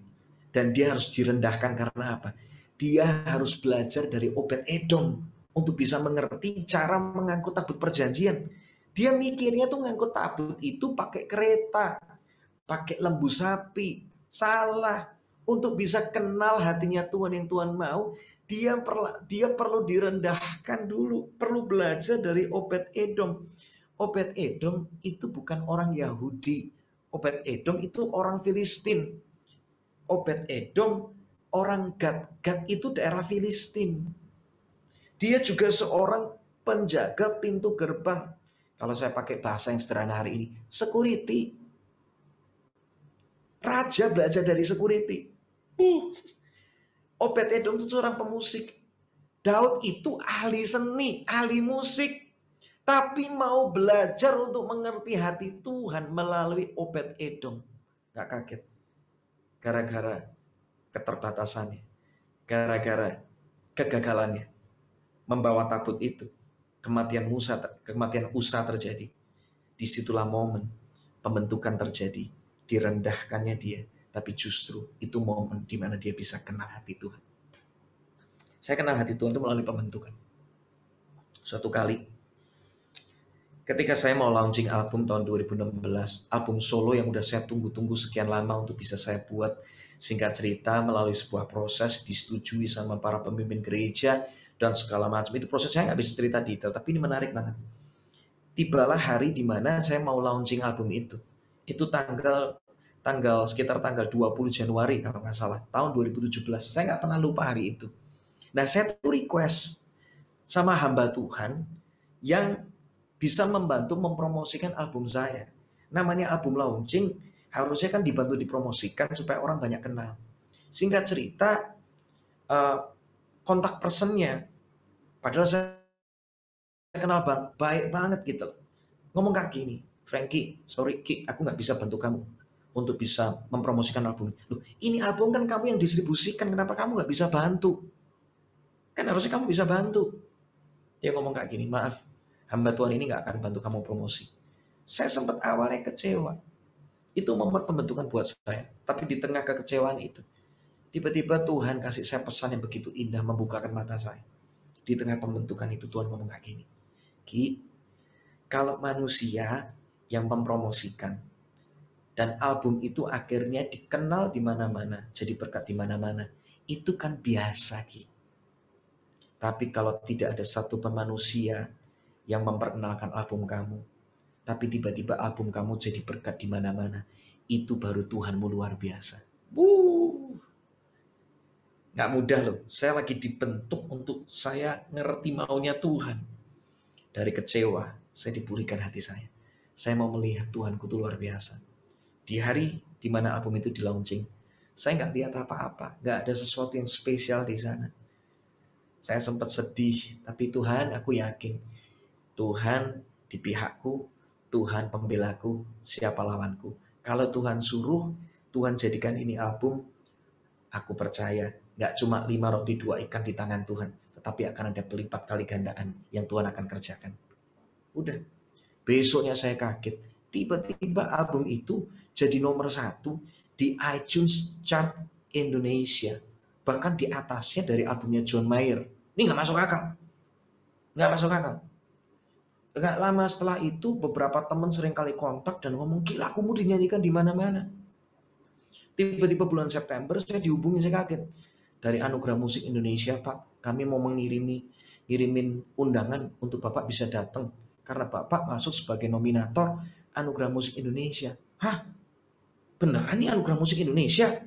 Dan dia harus direndahkan karena apa? Dia harus belajar dari Obed Edom untuk bisa mengerti cara mengangkut tabut perjanjian. Dia mikirnya tuh ngangkut tabut itu pakai kereta, pakai lembu sapi. Salah. Untuk bisa kenal hatinya Tuhan yang Tuhan mau, dia perlu direndahkan dulu, perlu belajar dari Obed Edom. Obed Edom itu bukan orang Yahudi. Obed Edom itu orang Filistin. Obed Edom orang Gad. Gad itu daerah Filistin. Dia juga seorang penjaga pintu gerbang. Kalau saya pakai bahasa yang sederhana hari ini, security. Raja belajar dari security. Obed Edom itu seorang pemusik. Daud itu ahli seni, ahli musik. Tapi mau belajar untuk mengerti hati Tuhan melalui Obed Edom. Gak kaget. Gara-gara keterbatasannya. Gara-gara kegagalannya. Membawa tabut itu. Kematian Usa terjadi. Disitulah momen pembentukan terjadi. Direndahkannya dia. Tapi justru itu momen di mana dia bisa kenal hati Tuhan. Saya kenal hati Tuhan itu melalui pembentukan. Suatu kali, ketika saya mau launching album tahun 2016, album solo yang udah saya tunggu-tunggu sekian lama untuk bisa saya buat, singkat cerita melalui sebuah proses disetujui sama para pemimpin gereja dan segala macam. Itu prosesnya nggak bisa cerita detail, tapi ini menarik banget. Tibalah hari di mana saya mau launching album itu. Itu sekitar tanggal 20 Januari kalau nggak salah, tahun 2017. Saya nggak pernah lupa hari itu. Nah, saya tuh request sama hamba Tuhan yang bisa membantu mempromosikan album saya. Namanya album launching, harusnya kan dibantu dipromosikan supaya orang banyak kenal. Singkat cerita, kontak personnya, padahal saya kenal baik banget gitu loh. Ngomong kayak gini, Frankie, sorry Ki, aku nggak bisa bantu kamu untuk bisa mempromosikan album. Loh, ini album kan kamu yang distribusikan, kenapa kamu nggak bisa bantu? Kan harusnya kamu bisa bantu. Dia ngomong kayak gini, maaf, hamba Tuhan ini nggak akan bantu kamu promosi. Saya sempat awalnya kecewa. Itu momen pembentukan buat saya. Tapi di tengah kekecewaan itu, tiba-tiba Tuhan kasih saya pesan yang begitu indah, membukakan mata saya. Di tengah pembentukan itu Tuhan ngomong kayak gini, Ki, kalau manusia yang mempromosikan dan album itu akhirnya dikenal di mana-mana, jadi berkat di mana-mana, itu kan biasa, Ki. Tapi kalau tidak ada satu manusia yang memperkenalkan album kamu, tapi tiba-tiba album kamu jadi berkat di mana-mana, itu baru Tuhanmu luar biasa. Gak mudah loh, saya lagi dibentuk untuk saya ngerti maunya Tuhan. Dari kecewa, saya dipulihkan hati saya. Saya mau melihat Tuhanku itu luar biasa. Di hari di mana album itu di launching, saya nggak lihat apa-apa, nggak ada sesuatu yang spesial di sana. Saya sempat sedih, tapi Tuhan, aku yakin Tuhan di pihakku, Tuhan pembelaku, siapa lawanku. Kalau Tuhan suruh, Tuhan jadikan ini album, aku percaya nggak cuma 5 roti 2 ikan di tangan Tuhan, tetapi akan ada berlipat kali gandaan yang Tuhan akan kerjakan. Udah, besoknya saya kaget, tiba-tiba album itu jadi nomor 1 di iTunes Chart Indonesia. Bahkan di atasnya dari albumnya John Mayer. Ini nggak masuk akal. Nggak masuk akal. Nggak lama setelah itu beberapa teman sering kali kontak dan ngomong, gila aku mau dinyanyikan di mana-mana. Tiba-tiba bulan September saya dihubungi, saya kaget. Dari Anugerah Musik Indonesia, Pak, kami mau ngirimin undangan untuk Bapak bisa datang. Karena Bapak masuk sebagai nominator Anugerah Musik Indonesia. Hah? Beneran nih Anugerah Musik Indonesia?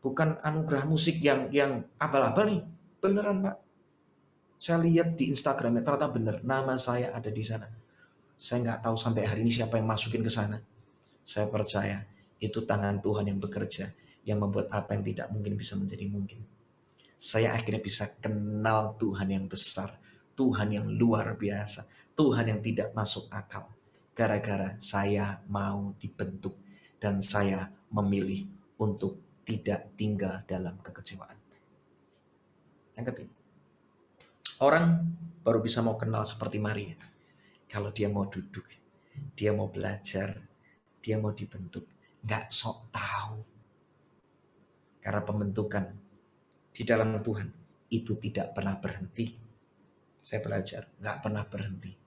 Bukan anugerah musik yang abal-abal nih. Beneran, Pak. Saya lihat di Instagramnya, ternyata bener. Nama saya ada di sana. Saya nggak tahu sampai hari ini siapa yang masukin ke sana. Saya percaya itu tangan Tuhan yang bekerja, yang membuat apa yang tidak mungkin bisa menjadi mungkin. Saya akhirnya bisa kenal Tuhan yang besar, Tuhan yang luar biasa, Tuhan yang tidak masuk akal. Gara-gara saya mau dibentuk dan saya memilih untuk tidak tinggal dalam kekecewaan. Anggap ini. Orang baru bisa mau kenal seperti Maria kalau dia mau duduk, dia mau belajar, dia mau dibentuk. Nggak sok tahu. Karena pembentukan di dalam Tuhan itu tidak pernah berhenti. Saya belajar, nggak pernah berhenti.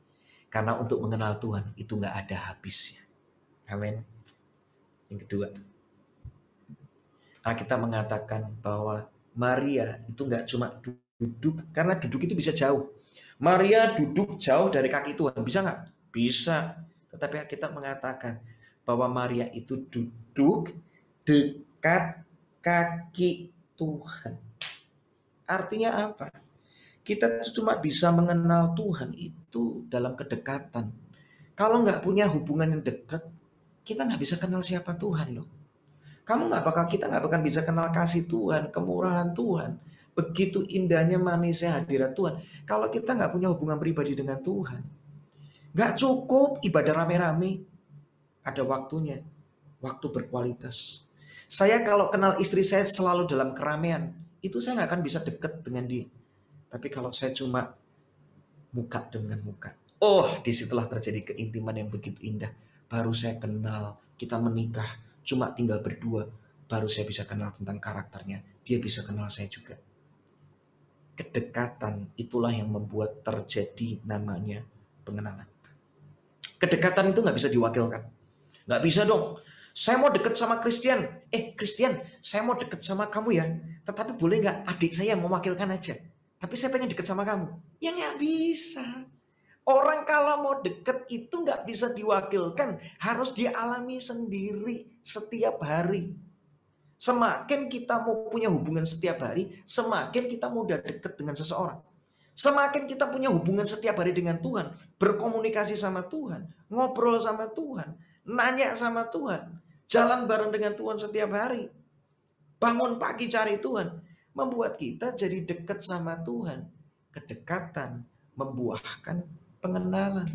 Karena untuk mengenal Tuhan itu nggak ada habisnya. Amin. Yang kedua, kita mengatakan bahwa Maria itu nggak cuma duduk, karena duduk itu bisa jauh. Maria duduk jauh dari kaki Tuhan, bisa nggak? Bisa. Tetapi kita mengatakan bahwa Maria itu duduk dekat kaki Tuhan. Artinya apa? Kita cuma bisa mengenal Tuhan itu dalam kedekatan. Kalau nggak punya hubungan yang dekat, kita nggak bisa kenal siapa Tuhan loh. Kita nggak bakal bisa kenal kasih Tuhan, kemurahan Tuhan. Begitu indahnya manisnya hadirat Tuhan. Kalau kita nggak punya hubungan pribadi dengan Tuhan, nggak cukup ibadah rame-rame. Ada waktunya, waktu berkualitas. Saya kalau kenal istri saya selalu dalam keramaian, itu saya nggak akan bisa dekat dengan dia. Tapi kalau saya cuma muka dengan muka, disitulah terjadi keintiman yang begitu indah. Baru saya kenal, kita menikah, cuma tinggal berdua, baru saya bisa kenal tentang karakternya. Dia bisa kenal saya juga. Kedekatan itulah yang membuat terjadi namanya pengenalan. Kedekatan itu nggak bisa diwakilkan. Nggak bisa dong. Saya mau deket sama Christian. Christian, saya mau deket sama kamu ya. Tetapi boleh nggak adik saya mewakilkan aja. Tapi saya pengen deket sama kamu. Ya nggak bisa. Orang kalau mau deket itu nggak bisa diwakilkan. Harus dialami sendiri setiap hari. Semakin kita mau punya hubungan setiap hari, semakin kita mudah dekat dengan seseorang. Semakin kita punya hubungan setiap hari dengan Tuhan, berkomunikasi sama Tuhan, ngobrol sama Tuhan, nanya sama Tuhan, jalan bareng dengan Tuhan setiap hari, bangun pagi cari Tuhan, membuat kita jadi dekat sama Tuhan. Kedekatan membuahkan pengenalan.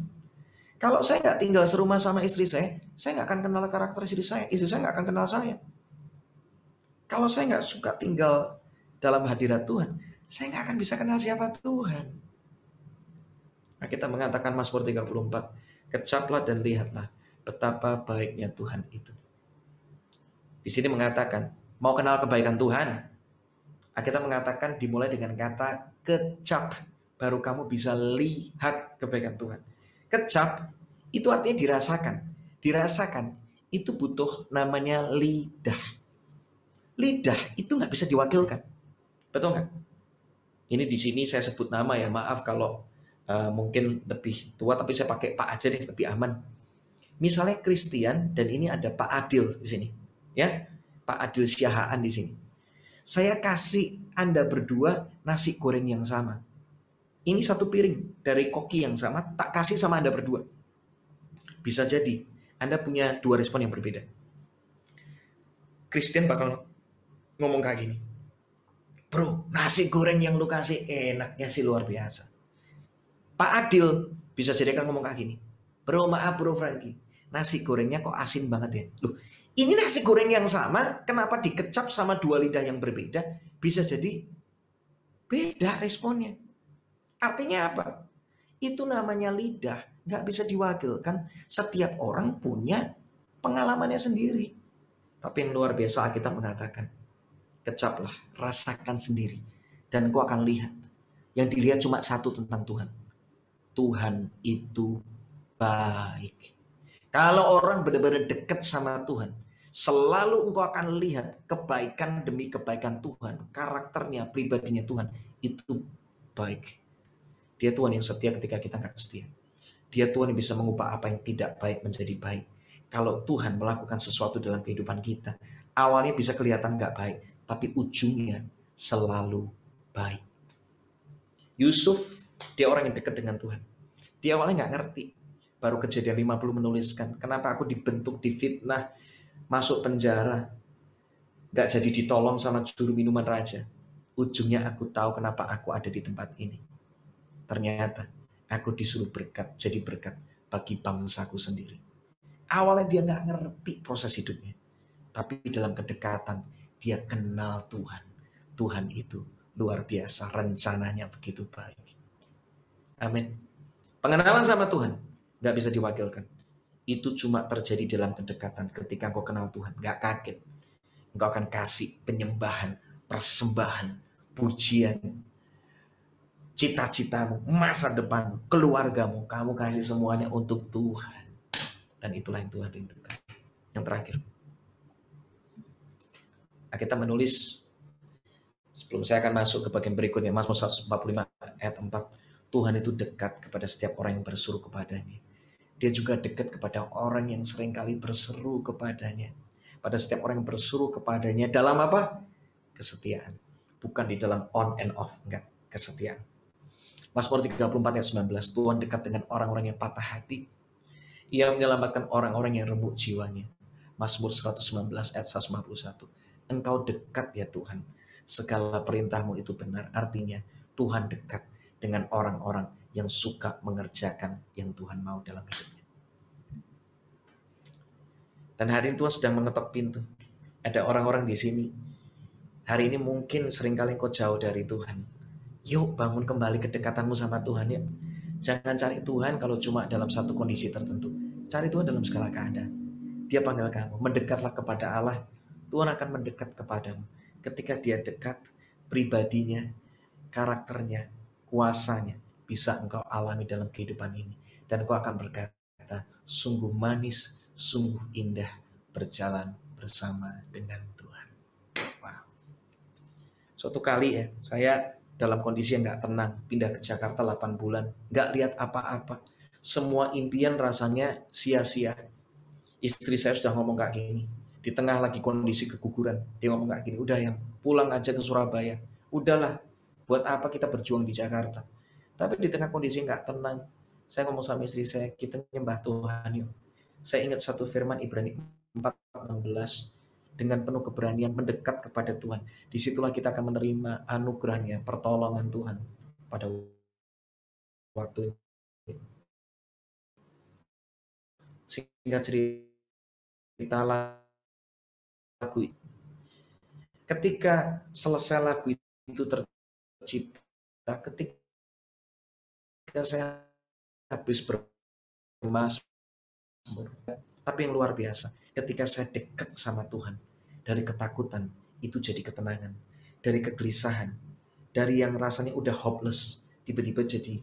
Kalau saya nggak tinggal serumah sama istri saya nggak akan kenal karakter istri saya nggak akan kenal saya. Kalau saya nggak suka tinggal dalam hadirat Tuhan, saya nggak akan bisa kenal siapa Tuhan. Nah, kita mengatakan Mazmur 34, kecaplah dan lihatlah betapa baiknya Tuhan itu. Di sini mengatakan, mau kenal kebaikan Tuhan, kita mengatakan dimulai dengan kata kecap, baru kamu bisa lihat kebaikan Tuhan. Kecap itu artinya dirasakan. Dirasakan itu butuh namanya lidah. Lidah itu nggak bisa diwakilkan, betul nggak? Ini di sini saya sebut nama ya, maaf kalau mungkin lebih tua, tapi saya pakai Pak aja deh, lebih aman. Misalnya Christian dan ini ada Pak Adil di sini, ya, Pak Adil Syahaan di sini. Saya kasih Anda berdua nasi goreng yang sama. Ini satu piring dari koki yang sama, tak kasih sama Anda berdua. Bisa jadi Anda punya dua respon yang berbeda. Christian bakal ngomong kayak gini, bro, nasi goreng yang lu kasih enaknya sih luar biasa. Pak Adil bisa jadi kan ngomong kayak gini, bro maaf bro Frankie, nasi gorengnya kok asin banget ya. Loh, ini nasi goreng yang sama, kenapa dikecap sama dua lidah yang berbeda? Bisa jadi beda responnya. Artinya apa? Itu namanya lidah, nggak bisa diwakilkan. Setiap orang punya pengalamannya sendiri. Tapi yang luar biasa kita mengatakan, kecaplah, rasakan sendiri, dan kau akan lihat. Yang dilihat cuma satu tentang Tuhan. Tuhan itu baik. Kalau orang benar-benar dekat sama Tuhan, selalu engkau akan lihat kebaikan demi kebaikan Tuhan. Karakternya, pribadinya Tuhan, itu baik. Dia Tuhan yang setia ketika kita nggak setia. Dia Tuhan yang bisa mengubah apa yang tidak baik menjadi baik. Kalau Tuhan melakukan sesuatu dalam kehidupan kita, awalnya bisa kelihatan nggak baik, tapi ujungnya selalu baik. Yusuf, dia orang yang dekat dengan Tuhan. Dia awalnya nggak ngerti. Baru Kejadian 50 menuliskan, kenapa aku dibentuk, difitnah, masuk penjara, nggak jadi ditolong sama juru minuman raja. Ujungnya aku tahu kenapa aku ada di tempat ini. Ternyata aku disuruh berkat, jadi berkat bagi bangsaku sendiri. Awalnya dia nggak ngerti proses hidupnya. tapi dalam kedekatan dia kenal Tuhan. Tuhan itu luar biasa, rencananya begitu baik. Amin. Pengenalan sama Tuhan nggak bisa diwakilkan. Itu cuma terjadi dalam kedekatan. Ketika engkau kenal Tuhan, nggak kaget. Engkau akan kasih penyembahan, persembahan, pujian, cita-citamu, masa depanmu, keluargamu. Kamu kasih semuanya untuk Tuhan. Dan itulah yang Tuhan rindukan. Yang terakhir, kita menulis, sebelum saya akan masuk ke bagian berikutnya, Mazmur 145 ayat 4. Tuhan itu dekat kepada setiap orang yang berseru kepadanya. Dia juga dekat kepada orang yang seringkali berseru kepadanya. Pada setiap orang yang berseru kepadanya dalam apa? Kesetiaan. Bukan di dalam on and off, enggak, kesetiaan. Mazmur 34 ayat 19. Tuhan dekat dengan orang-orang yang patah hati. Ia menyelamatkan orang-orang yang remuk jiwanya. Mazmur 119 ayat 151. Engkau dekat ya Tuhan. Segala perintahmu itu benar. Artinya Tuhan dekat dengan orang-orang yang suka mengerjakan yang Tuhan mau dalam hidupnya. Dan hari ini Tuhan sedang mengetok pintu. Ada orang-orang di sini. Hari ini mungkin seringkali engkau jauh dari Tuhan. Yuk bangun kembali kedekatanmu sama Tuhan ya. Jangan cari Tuhan kalau cuma dalam satu kondisi tertentu. Cari Tuhan dalam segala keadaan. Dia panggil kamu, mendekatlah kepada Allah. Tuhan akan mendekat kepadamu. Ketika dia dekat, pribadinya, karakternya, kuasanya bisa engkau alami dalam kehidupan ini. Dan engkau akan berkata, sungguh manis, sungguh indah berjalan bersama dengan Tuhan. Wow. Suatu kali ya, saya dalam kondisi yang gak tenang, pindah ke Jakarta 8 bulan, gak lihat apa-apa. Semua impian rasanya sia-sia. Istri saya sudah ngomong kayak gini, di tengah lagi kondisi keguguran, dia ngomong kayak gini, udah yang pulang aja ke Surabaya. Udahlah, buat apa kita berjuang di Jakarta. Tapi di tengah kondisi gak tenang, saya ngomong sama istri saya, kita nyembah Tuhan yuk. Saya ingat satu firman Ibrani 4:16, dengan penuh keberanian mendekat kepada Tuhan. Disitulah kita akan menerima anugerahnya, pertolongan Tuhan pada waktu ini. Sehingga cerita lagu, ketika selesai lagu itu tercipta, ketika saya habis bermazmur, tapi yang luar biasa, ketika saya dekat sama Tuhan, dari ketakutan itu jadi ketenangan, dari kegelisahan, dari yang rasanya udah hopeless, tiba-tiba jadi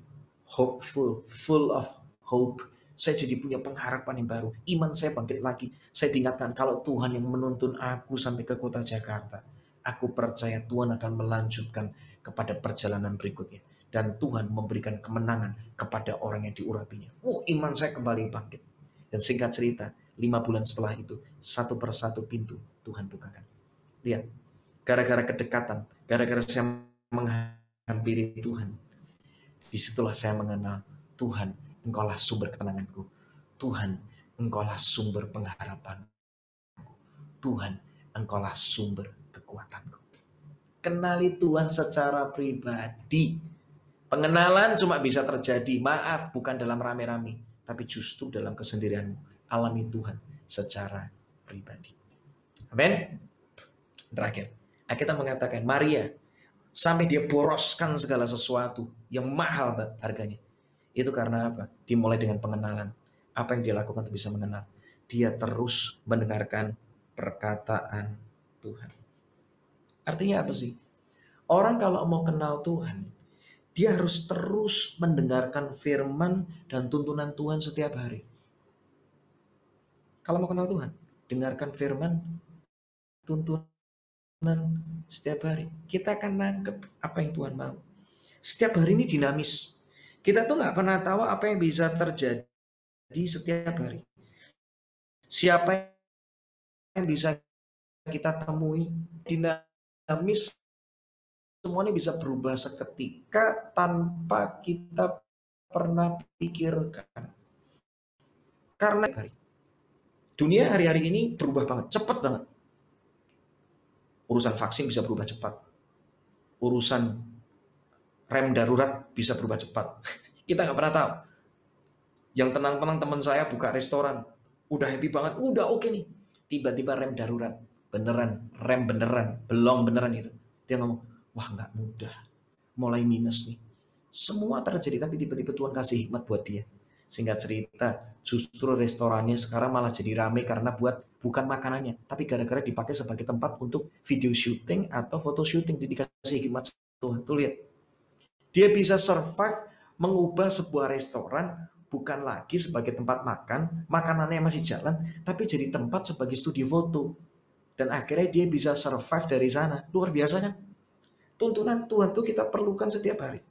hopeful, full of hope. Saya jadi punya pengharapan yang baru, iman saya bangkit lagi. Saya diingatkan kalau Tuhan yang menuntun aku sampai ke kota Jakarta, aku percaya Tuhan akan melanjutkan kepada perjalanan berikutnya. Dan Tuhan memberikan kemenangan kepada orang yang diurapinya. Iman saya kembali bangkit. Dan singkat cerita, 5 bulan setelah itu, satu persatu pintu Tuhan bukakan. Lihat, gara-gara kedekatan, gara-gara saya menghampiri Tuhan, disitulah saya mengenal Tuhan, Engkaulah sumber ketenanganku. Tuhan, Engkaulah sumber pengharapanku. Tuhan, Engkaulah sumber kekuatanku. Kenali Tuhan secara pribadi. Pengenalan cuma bisa terjadi, maaf, bukan dalam rame-rame, tapi justru dalam kesendirianmu. Alami Tuhan secara pribadi. Amin. Terakhir, kita mengatakan Maria, sampai dia boroskan segala sesuatu yang mahal harganya. Itu karena apa? Dimulai dengan pengenalan. Apa yang dia lakukan untuk bisa mengenal? Dia terus mendengarkan perkataan Tuhan. Artinya apa sih? Orang kalau mau kenal Tuhan, dia harus terus mendengarkan firman dan tuntunan Tuhan setiap hari. Kalau mau kenal Tuhan, dengarkan firman, tuntunan setiap hari. Kita akan nangkep apa yang Tuhan mau. Setiap hari ini dinamis. Kita tuh nggak pernah tahu apa yang bisa terjadi setiap hari. Siapa yang bisa kita temui, dinamis, semuanya bisa berubah seketika tanpa kita pernah pikirkan. Karena dunia hari-hari ini berubah banget, cepat banget. Urusan vaksin bisa berubah cepat. Urusan rem darurat bisa berubah cepat. Kita nggak pernah tahu. Yang tenang-tenang teman saya buka restoran, udah happy banget, udah oke nih. tiba-tiba rem darurat, beneran, rem beneran, belum beneran itu. Dia ngomong, wah nggak mudah, mulai minus nih. Semua terjadi, tapi tiba-tiba Tuhan kasih hikmat buat dia. Singkat cerita, justru restorannya sekarang malah jadi rame karena bukan makanannya, tapi gara-gara dipakai sebagai tempat untuk video shooting atau foto shooting. Dikasih hikmat Tuhan. Tuh lihat, dia bisa survive mengubah sebuah restoran bukan lagi sebagai tempat makan, makanannya masih jalan, tapi jadi tempat sebagai studio foto. Dan akhirnya dia bisa survive dari sana. Luar biasa kan? Tuntunan Tuhan tuh kita perlukan setiap hari.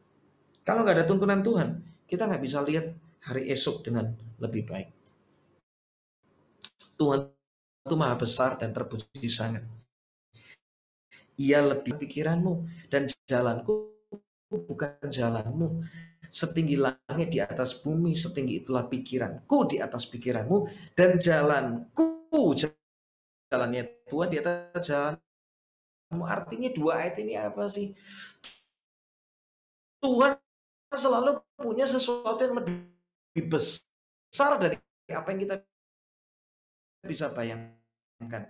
Kalau nggak ada tuntunan Tuhan, kita nggak bisa lihat hari esok dengan lebih baik. Tuhan itu maha besar dan terpuji sangat. Ia lebih pikiranmu dan jalanku bukan jalanmu. Setinggi langit di atas bumi, setinggi itulah pikiranku di atas pikiranmu, dan jalanku, jalannya Tuhan di atas jalanmu. Artinya dua ayat ini apa sih? Tuhan selalu punya sesuatu yang lebih besar dari apa yang kita bisa bayangkan.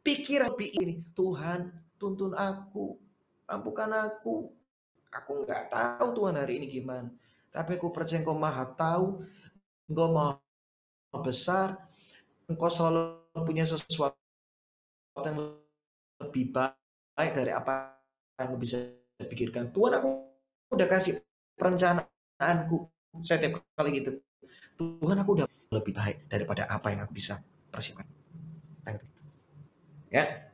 Pikiran lebih ini, Tuhan tuntun aku, mampukan aku. Aku nggak tahu Tuhan hari ini gimana. Tapi aku percaya Engkau maha tahu, Engkau maha besar, Engkau selalu punya sesuatu yang lebih baik dari apa yang bisa pikirkan. Tuhan, aku udah kasih perencanaanku. Saya tiap kali gitu. Tuhan, aku udah lebih baik daripada apa yang aku bisa persiapkan. Ya,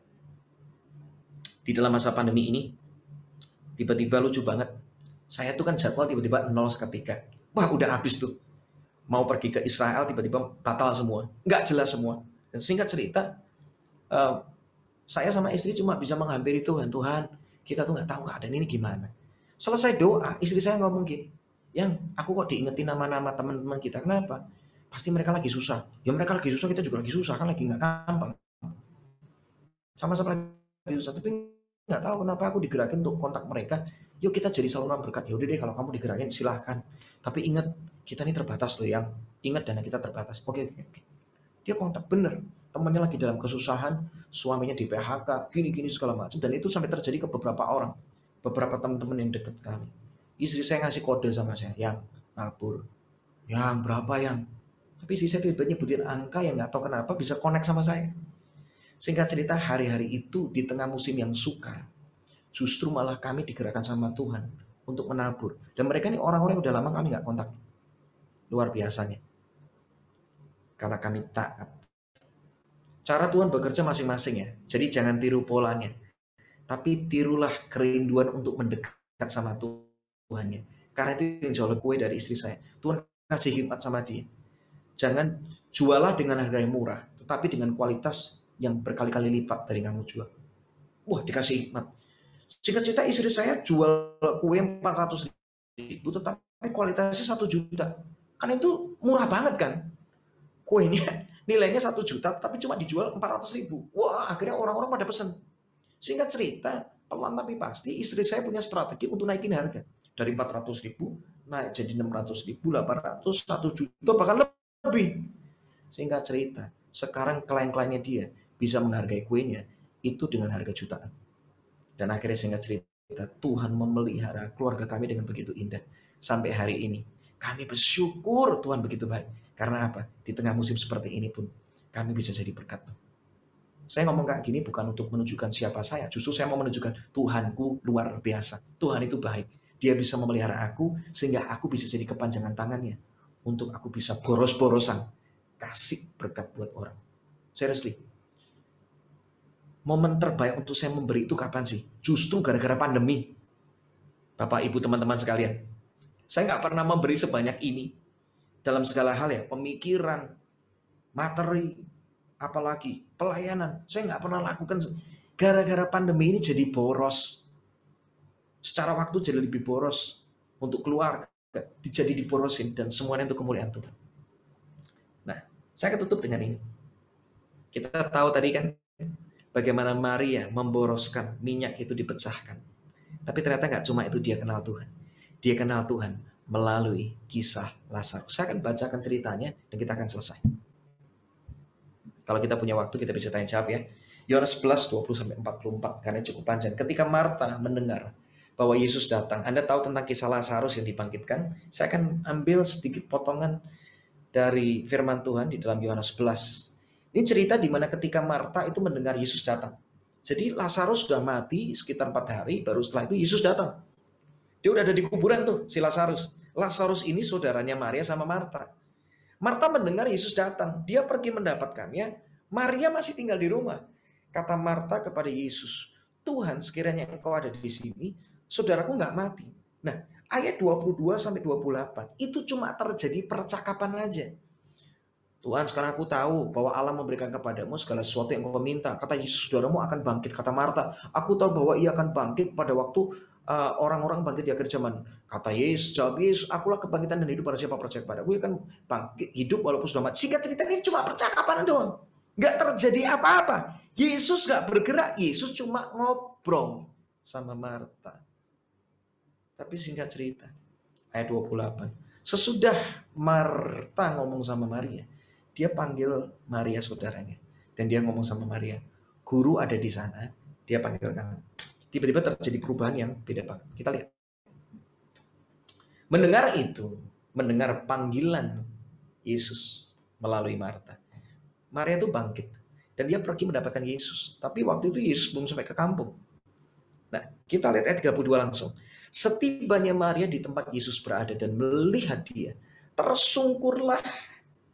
di dalam masa pandemi ini, tiba-tiba lucu banget. Saya tuh kan jadwal tiba-tiba nol seketika. Wah, udah habis tuh. Mau pergi ke Israel tiba-tiba batal semua. Nggak jelas semua. Dan singkat cerita, saya sama istri cuma bisa menghampiri Tuhan. Tuhan, kita tuh nggak tahu keadaan ini gimana. Selesai doa, istri saya ngomong gini, yang aku kok diingetin nama-nama teman-teman kita. Kenapa? Pasti mereka lagi susah. Ya mereka lagi susah, kita juga lagi susah. Kan lagi nggak gampang. Sama-sama lagi susah. Tapi nggak tahu kenapa aku digerakin untuk kontak mereka. Yuk kita jadi saluran berkat. Ya udah deh, kalau kamu digerakin silahkan. Tapi ingat, kita ini terbatas loh, yang ingat dana kita terbatas. Oke. Dia kontak, bener. Temannya lagi dalam kesusahan, suaminya di PHK, gini-gini segala macam. Dan itu sampai terjadi ke beberapa orang. Beberapa teman-teman yang dekat kami. Istri saya ngasih kode sama saya, yang nabur. Yang berapa yang? Tapi istri saya tiba-tiba nyebutin angka yang nggak tahu kenapa bisa connect sama saya. Singkat cerita, hari-hari itu di tengah musim yang sukar, justru malah kami digerakkan sama Tuhan untuk menabur. Dan mereka ini orang-orang yang udah lama kami nggak kontak. Luar biasanya. Karena kami taat. Cara Tuhan bekerja masing-masing ya. Jadi jangan tiru polanya. Tapi tirulah kerinduan untuk mendekat sama Tuhannya. Karena itu yang jauh lebih kue dari istri saya. Tuhan kasih hikmat sama dia. Jangan jualah dengan harga yang murah, tetapi dengan kualitas yang berkali-kali lipat dari kamu jual. Wah, dikasih hikmat. Singkat cerita, istri saya jual kue 400.000, tetapi kualitasnya 1 juta. Kan itu murah banget kan? Kuenya nilainya 1 juta, tapi cuma dijual 400.000. Wah, akhirnya orang-orang pada pesen. Singkat cerita, pelan tapi pasti istri saya punya strategi untuk naikin harga. Dari 400.000 naik jadi 600.000, 800, 1 juta, bahkan lebih. Singkat cerita, sekarang klien-kliennya dia bisa menghargai kuenya itu dengan harga jutaan. Dan akhirnya singkat cerita, Tuhan memelihara keluarga kami dengan begitu indah. Sampai hari ini, kami bersyukur Tuhan begitu baik. Karena apa? Di tengah musim seperti ini pun, kami bisa jadi berkat. Saya ngomong kayak gini bukan untuk menunjukkan siapa saya. Justru saya mau menunjukkan Tuhanku luar biasa. Tuhan itu baik. Dia bisa memelihara aku, sehingga aku bisa jadi kepanjangan tangannya. Untuk aku bisa boros-borosan. Kasih berkat buat orang. Seriously. Momen terbaik untuk saya memberi itu kapan sih? Justru gara-gara pandemi. Bapak, Ibu, teman-teman sekalian. Saya nggak pernah memberi sebanyak ini. Dalam segala hal ya. Pemikiran, materi, apalagi pelayanan. Saya nggak pernah lakukan. Gara-gara pandemi ini jadi boros. Secara waktu jadi lebih boros. Untuk keluarga. Jadi diborosin. Dan semuanya untuk kemuliaan Tuhan. Nah, saya ketutup dengan ini. Kita tahu tadi kan bagaimana Maria memboroskan minyak itu dipecahkan. Tapi ternyata nggak cuma itu dia kenal Tuhan. Dia kenal Tuhan melalui kisah Lazarus. Saya akan bacakan ceritanya dan kita akan selesai. Kalau kita punya waktu kita bisa tanya jawab ya. Yohanes 11, 20-44, karena cukup panjang. Ketika Marta mendengar bahwa Yesus datang, Anda tahu tentang kisah Lazarus yang dibangkitkan? Saya akan ambil sedikit potongan dari firman Tuhan di dalam Yohanes 11. Ini cerita di mana ketika Marta itu mendengar Yesus datang. Jadi Lazarus sudah mati sekitar 4 hari, baru setelah itu Yesus datang. Dia udah ada di kuburan tuh, si Lazarus. Lazarus ini saudaranya Maria sama Marta. Marta mendengar Yesus datang, dia pergi mendapatkannya, Maria masih tinggal di rumah. Kata Marta kepada Yesus, Tuhan sekiranya engkau ada di sini, saudaraku nggak mati. Nah, ayat 22-28, itu cuma terjadi percakapan aja. Tuhan, sekarang aku tahu bahwa Allah memberikan kepadamu segala sesuatu yang kau minta. Kata Yesus, saudaramu akan bangkit. Kata Marta, aku tahu bahwa ia akan bangkit pada waktu orang-orang bangkit di akhir zaman. Kata Yesus, jawab Yesus, akulah kebangkitan dan hidup, pada siapa percaya kepada aku akan bangkit hidup walaupun sudah mati. Singkat cerita ini cuma percakapan doang. Nggak terjadi apa-apa. Yesus nggak bergerak, Yesus cuma ngobrol sama Marta. Tapi singkat cerita, ayat 28. Sesudah Marta ngomong sama Maria, dia panggil Maria saudaranya. Dan dia ngomong sama Maria, guru ada di sana, dia panggil kamu. Tiba-tiba terjadi perubahan yang beda banget. Kita lihat. Mendengar itu, mendengar panggilan Yesus melalui Marta. Maria itu bangkit. Dan dia pergi mendapatkan Yesus. Tapi waktu itu Yesus belum sampai ke kampung. Nah, kita lihat ayat 32 langsung. Setibanya Maria di tempat Yesus berada dan melihat dia, tersungkurlah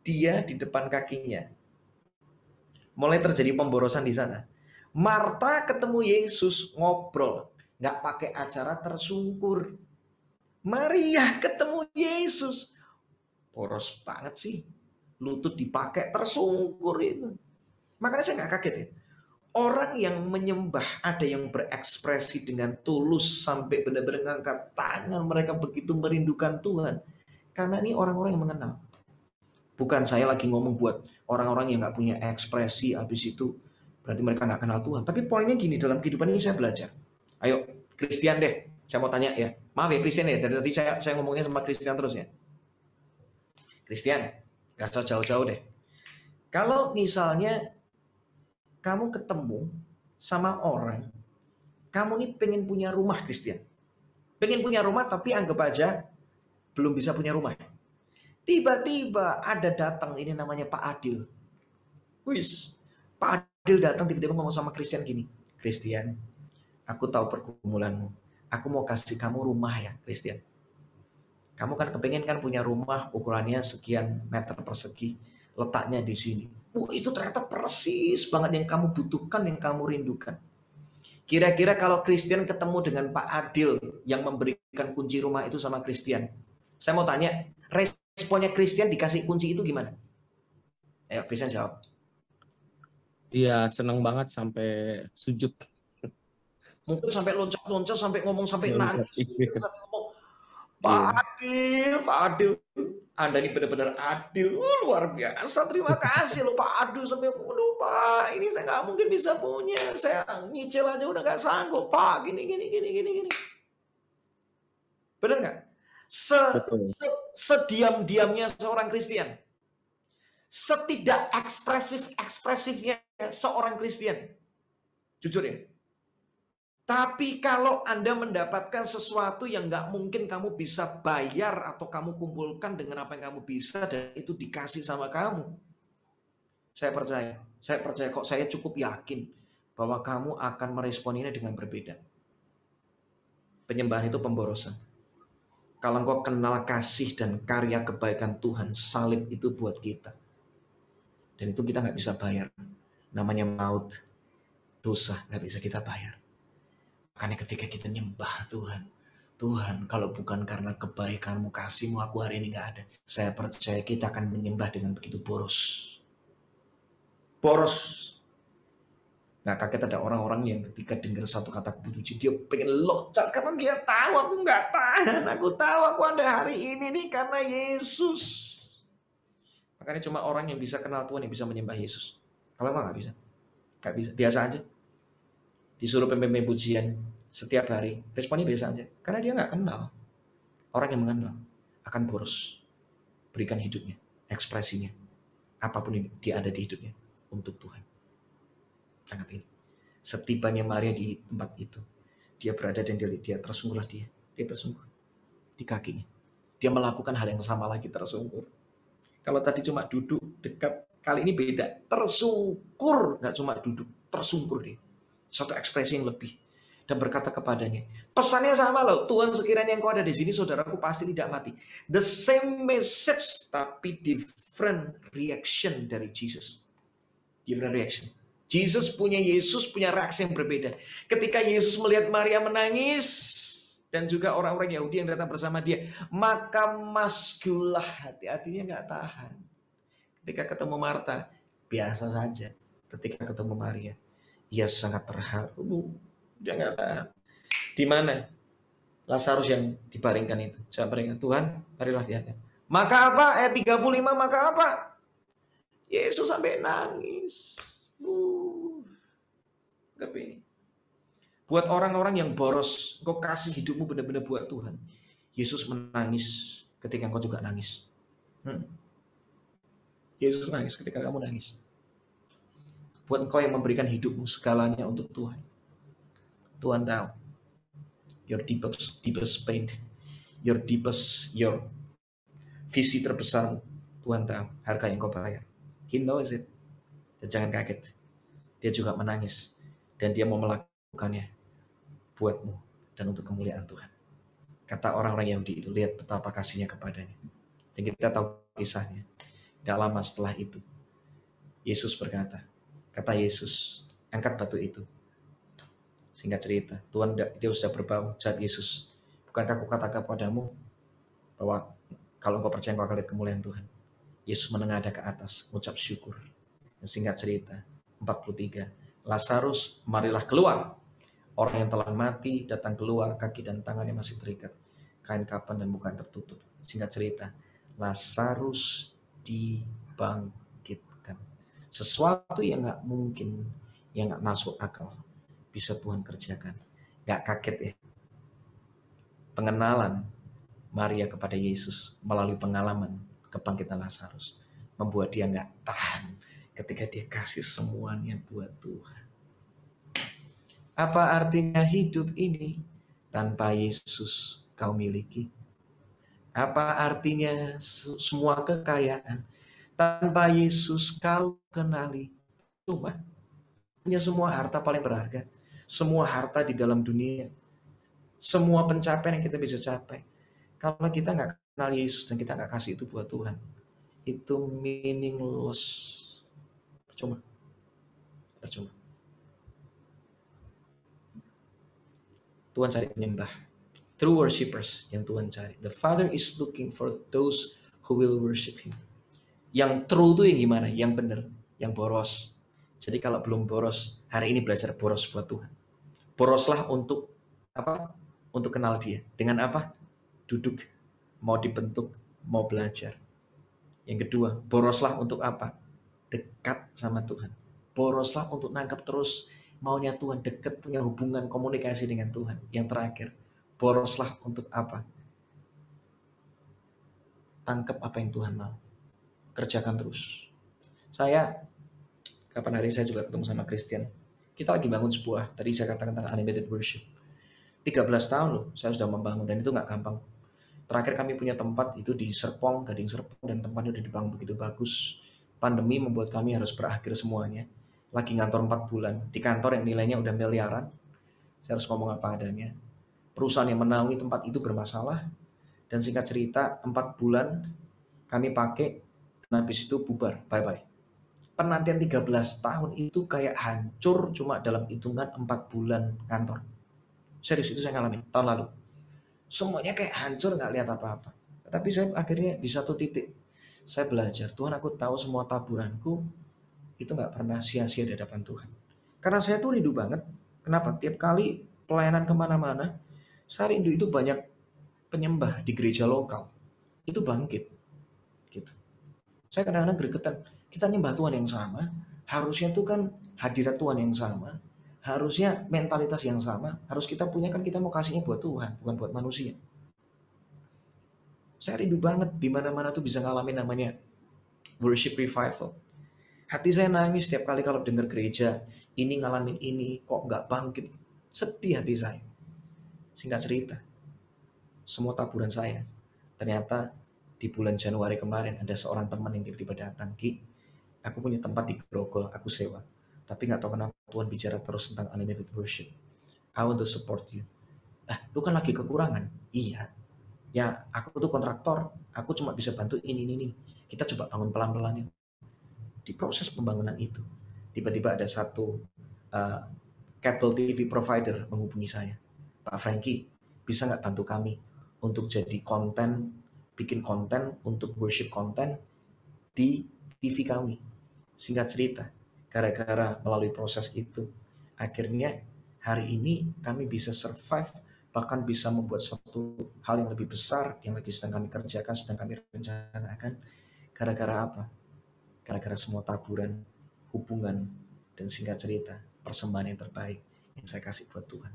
dia di depan kakinya. Mulai terjadi pemborosan di sana. Marta ketemu Yesus ngobrol, nggak pakai acara tersungkur. Maria ketemu Yesus, boros banget sih, lutut dipakai tersungkur itu. Makanya saya nggak kaget ya. Orang yang menyembah, ada yang berekspresi dengan tulus sampai benar-benar ngangkat tangan, mereka begitu merindukan Tuhan. Karena ini orang-orang yang mengenal. Bukan saya lagi ngomong buat orang-orang yang nggak punya ekspresi, habis itu berarti mereka nggak kenal Tuhan. Tapi poinnya gini, dalam kehidupan ini saya belajar. Ayo, Christian deh, saya mau tanya ya. Maaf ya Christian ya, dari tadi saya ngomongnya sama Christian terus ya. Christian, gak usah jauh-jauh deh. Kalau misalnya kamu ketemu sama orang, kamu nih pengen punya rumah Christian. Pengen punya rumah tapi anggap aja belum bisa punya rumah. Tiba-tiba ada datang, ini namanya Pak Adil. Wis, Pak Adil datang tiba-tiba ngomong sama Christian gini, Christian, aku tahu pergumulanmu. Aku mau kasih kamu rumah ya Christian. Kamu kan kepengen kan punya rumah ukurannya sekian meter persegi, letaknya di sini. Itu ternyata persis banget yang kamu butuhkan, yang kamu rindukan. Kira-kira kalau Christian ketemu dengan Pak Adil yang memberikan kunci rumah itu sama Christian, saya mau tanya, responnya Christian dikasih kunci itu gimana? Ayo Christian jawab. Iya, senang banget sampai sujud. Mungkin sampai loncat-loncat, sampai ngomong, sampai nangis, sampai ngomong, Pak Adil, Anda ini benar-benar adil, luar biasa, terima kasih loh Pak Adil, sampai, aduh Pak, ini saya nggak mungkin bisa punya, saya nyicil aja udah nggak sanggup, Pak, gini. Benar nggak? Sediam-diamnya seorang Kristen, setidak ekspresifnya seorang Kristen, jujur ya. Tapi kalau Anda mendapatkan sesuatu yang nggak mungkin kamu bisa bayar atau kamu kumpulkan dengan apa yang kamu bisa dan itu dikasih sama kamu, saya percaya kok, saya cukup yakin bahwa kamu akan meresponinya dengan berbeda. Penyembahan itu pemborosan. Kalau engkau kenal kasih dan karya kebaikan Tuhan, salib itu buat kita. Dan itu kita nggak bisa bayar. Namanya maut, dosa, nggak bisa kita bayar. Makanya ketika kita nyembah Tuhan, Tuhan kalau bukan karena kebaikanmu, kasihmu, aku hari ini gak ada. Saya percaya kita akan menyembah dengan begitu boros. Gak kaget ada orang-orang yang ketika dengar satu kata puji, dia pengen loncat karena dia tahu aku gak tahan. Aku tahu aku ada hari ini nih karena Yesus. Makanya cuma orang yang bisa kenal Tuhan yang bisa menyembah Yesus. Kalau emang gak bisa, biasa aja. Disuruh pemimpin pujian setiap hari, responnya biasa aja. Karena dia nggak kenal. Orang yang mengenal akan boros. Berikan hidupnya, ekspresinya, apapun dia ada di hidupnya untuk Tuhan. Tangkap ini. Setibanya Maria di tempat itu, dia berada dan dia tersungkurlah dia tersungkur di kakinya. Dia melakukan hal yang sama lagi, tersungkur. Kalau tadi cuma duduk dekat, kali ini beda. Tersungkur, nggak cuma duduk, tersungkur dia. Satu ekspresi yang lebih. Dan berkata kepadanya, pesannya sama loh, Tuhan sekiranya engkau ada di sini, saudaraku pasti tidak mati. The same message, tapi different reaction dari Jesus. Different reaction. Yesus punya reaksi yang berbeda. Ketika Yesus melihat Maria menangis, dan juga orang-orang Yahudi yang datang bersama dia, maka maskulah hatinya nggak tahan. Ketika ketemu Marta, biasa saja. Ketika ketemu Maria, ia sangat terharu. Dia nggak tahan. Di mana Lazarus yang dibaringkan itu? Saya beringat, Tuhan, marilah lihatnya. Maka apa? Ayat 35, maka apa? Yesus sampai nangis. Ini. Buat orang-orang yang boros, engkau kasih hidupmu benar-benar buat Tuhan. Yesus menangis ketika engkau juga nangis. Yesus nangis ketika kamu nangis. Buat engkau yang memberikan hidupmu segalanya untuk Tuhan. Tuhan tahu. Your deepest pain. Your visi terbesar. Tuhan tahu harga yang kau bayar. He knows it. Dan jangan kaget. Dia juga menangis. Dan dia mau melakukannya buatmu dan untuk kemuliaan Tuhan. Kata orang-orang Yahudi itu, lihat betapa kasihnya kepadanya. Dan kita tahu kisahnya. Gak lama setelah itu, Yesus berkata, kata Yesus, angkat batu itu. Singkat cerita, Tuhan dia sudah berbau, jawab Yesus, bukankah aku katakan kepadamu bahwa kalau engkau percaya engkau akan lihat kemuliaan Tuhan. Yesus menengadah ke atas, mengucap syukur. Dan singkat cerita, 43, Lazarus, marilah keluar. Orang yang telah mati datang keluar, kaki dan tangannya masih terikat, kain kapan dan muka tertutup. Singkat cerita, Lazarus dibangkitkan. Sesuatu yang gak mungkin, yang gak masuk akal, bisa Tuhan kerjakan. Gak kaget ya. Pengenalan Maria kepada Yesus melalui pengalaman kebangkitan Lazarus membuat dia gak tahan ketika dia kasih semuanya buat Tuhan. Apa artinya hidup ini tanpa Yesus kau miliki? Apa artinya semua kekayaan tanpa Yesus kau kenali? Cuma punya semua harta paling berharga, semua harta di dalam dunia, semua pencapaian yang kita bisa capai. Kalau kita nggak kenal Yesus dan kita nggak kasih itu buat Tuhan, itu meaningless. Percuma. Tuhan cari penyembah, true worshippers yang Tuhan cari. The Father is looking for those who will worship Him. Yang true itu yang gimana? Yang benar, yang boros. Jadi kalau belum boros, hari ini belajar boros buat Tuhan. Boroslah untuk apa? Untuk kenal Dia. Dengan apa? Duduk, mau dibentuk, mau belajar. Yang kedua, boroslah untuk apa? Dekat sama Tuhan. Boroslah untuk nangkep terus maunya Tuhan, dekat, punya hubungan komunikasi dengan Tuhan. Yang terakhir, boroslah untuk apa? Tangkap apa yang Tuhan mau. Kerjakan terus. Saya, kapan hari saya juga ketemu sama Christian. Kita lagi bangun sebuah, tadi saya katakan tentang animated worship. 13 tahun loh, saya sudah membangun dan itu gak gampang. Terakhir kami punya tempat itu di Serpong, Gading Serpong, dan tempatnya udah dibangun begitu bagus. Pandemi membuat kami harus berakhir semuanya. Lagi ngantor 4 bulan, di kantor yang nilainya udah miliaran. Saya harus ngomong apa adanya. Perusahaan yang menaungi tempat itu bermasalah. Dan singkat cerita, 4 bulan kami pakai, dan habis itu bubar, bye-bye. Penantian 13 tahun itu kayak hancur cuma dalam hitungan 4 bulan kantor. Serius, itu saya ngalamin tahun lalu. Semuanya kayak hancur, gak lihat apa-apa. Tapi saya akhirnya di satu titik, saya belajar, Tuhan aku tahu semua taburanku itu gak pernah sia-sia di hadapan Tuhan. Karena saya tuh rindu banget. Kenapa? Tiap kali pelayanan kemana-mana, saya rindu itu banyak penyembah di gereja lokal. Itu bangkit. Gitu. Saya kadang-kadang gregetan, kita nyembah Tuhan yang sama, harusnya tuh kan hadirat Tuhan yang sama, harusnya mentalitas yang sama, harus kita punya kan kita mau kasihnya buat Tuhan, bukan buat manusia. Saya rindu banget di mana-mana tuh bisa ngalamin namanya worship revival. Hati saya nangis setiap kali kalau dengar gereja ini ngalamin ini, kok nggak bangkit. Sedih hati saya. Singkat cerita, semua taburan saya. Ternyata di bulan Januari kemarin ada seorang teman yang tiba-tiba datang, Ki, aku punya tempat di Grogol, aku sewa. Tapi nggak tahu kenapa Tuhan bicara terus tentang unlimited worship. I want to support you. Lu kan lagi kekurangan. Iya. Ya, aku tuh kontraktor. Aku cuma bisa bantu ini. Kita coba bangun pelan-pelan ya. Di proses pembangunan itu, tiba-tiba ada satu uh, cable TV provider menghubungi saya. Pak Frankie, bisa nggak bantu kami untuk jadi konten, bikin konten untuk worship konten di TV kami. Singkat cerita, gara-gara melalui proses itu, akhirnya hari ini kami bisa survive, bahkan bisa membuat suatu hal yang lebih besar yang lagi sedang kami kerjakan, sedang kami rencanakan. Gara-gara apa? Gara-gara semua taburan, hubungan, dan singkat cerita, persembahan yang terbaik yang saya kasih buat Tuhan.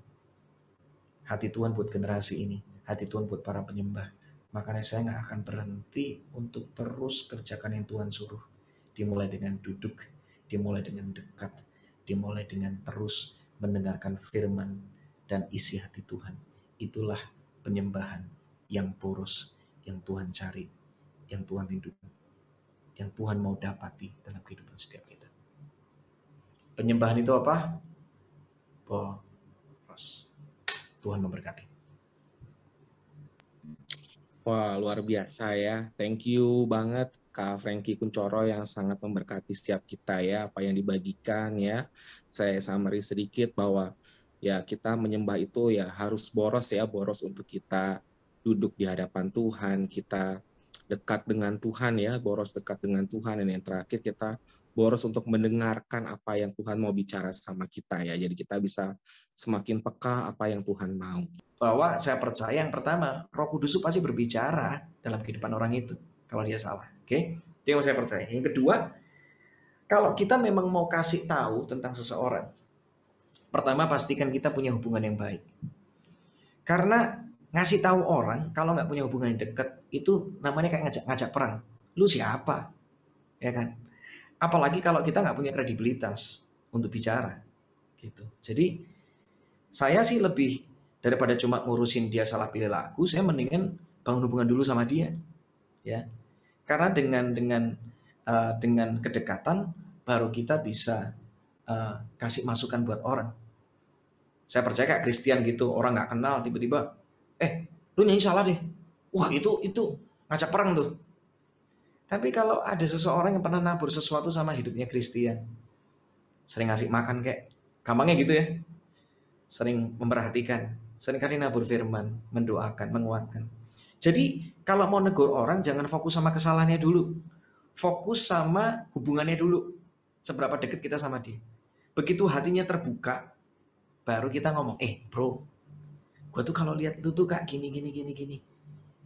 Hati Tuhan buat generasi ini, hati Tuhan buat para penyembah. Makanya saya nggak akan berhenti untuk terus kerjakan yang Tuhan suruh. Dimulai dengan duduk, dimulai dengan dekat, dimulai dengan terus mendengarkan firman dan isi hati Tuhan. Itulah penyembahan yang poros, yang Tuhan cari, yang Tuhan rindukan, yang Tuhan mau dapati dalam kehidupan setiap kita. Penyembahan itu apa? Poros. Tuhan memberkati. Wah, luar biasa ya. Thank you banget Kak Frankie Kuncoro yang sangat memberkati setiap kita ya, apa yang dibagikan ya. Saya summary sedikit bahwa ya kita menyembah itu ya harus boros ya, boros untuk kita duduk di hadapan Tuhan, kita dekat dengan Tuhan ya, boros dekat dengan Tuhan, dan yang terakhir kita boros untuk mendengarkan apa yang Tuhan mau bicara sama kita ya. Jadi kita bisa semakin peka apa yang Tuhan mau. Bahwa saya percaya yang pertama, Roh Kudus itu pasti berbicara dalam kehidupan orang itu kalau dia salah. Oke? Itu yang saya percaya. Yang kedua, kalau kita memang mau kasih tahu tentang seseorang, pertama pastikan kita punya hubungan yang baik. Karena ngasih tahu orang kalau nggak punya hubungan yang dekat itu namanya kayak ngajak perang. Lu siapa? Ya kan? Apalagi kalau kita nggak punya kredibilitas untuk bicara gitu. Jadi saya sih lebih daripada cuma ngurusin dia salah pilih lagu, saya mendingan bangun hubungan dulu sama dia, ya. Karena dengan kedekatan baru kita bisa kasih masukan buat orang. Saya percaya kayak Christian gitu, orang nggak kenal tiba-tiba, lu nyanyi salah deh. Wah itu ngajak perang tuh. Tapi kalau ada seseorang yang pernah nabur sesuatu sama hidupnya Christian, sering ngasih makan kayak, gampangnya gitu ya, sering memperhatikan, sering kali nabur firman, mendoakan, menguatkan. Jadi kalau mau negur orang jangan fokus sama kesalahannya dulu. Fokus sama hubungannya dulu. Seberapa dekat kita sama dia. Begitu hatinya terbuka, baru kita ngomong, bro, gue tuh kalau lihat lu tuh kayak gini.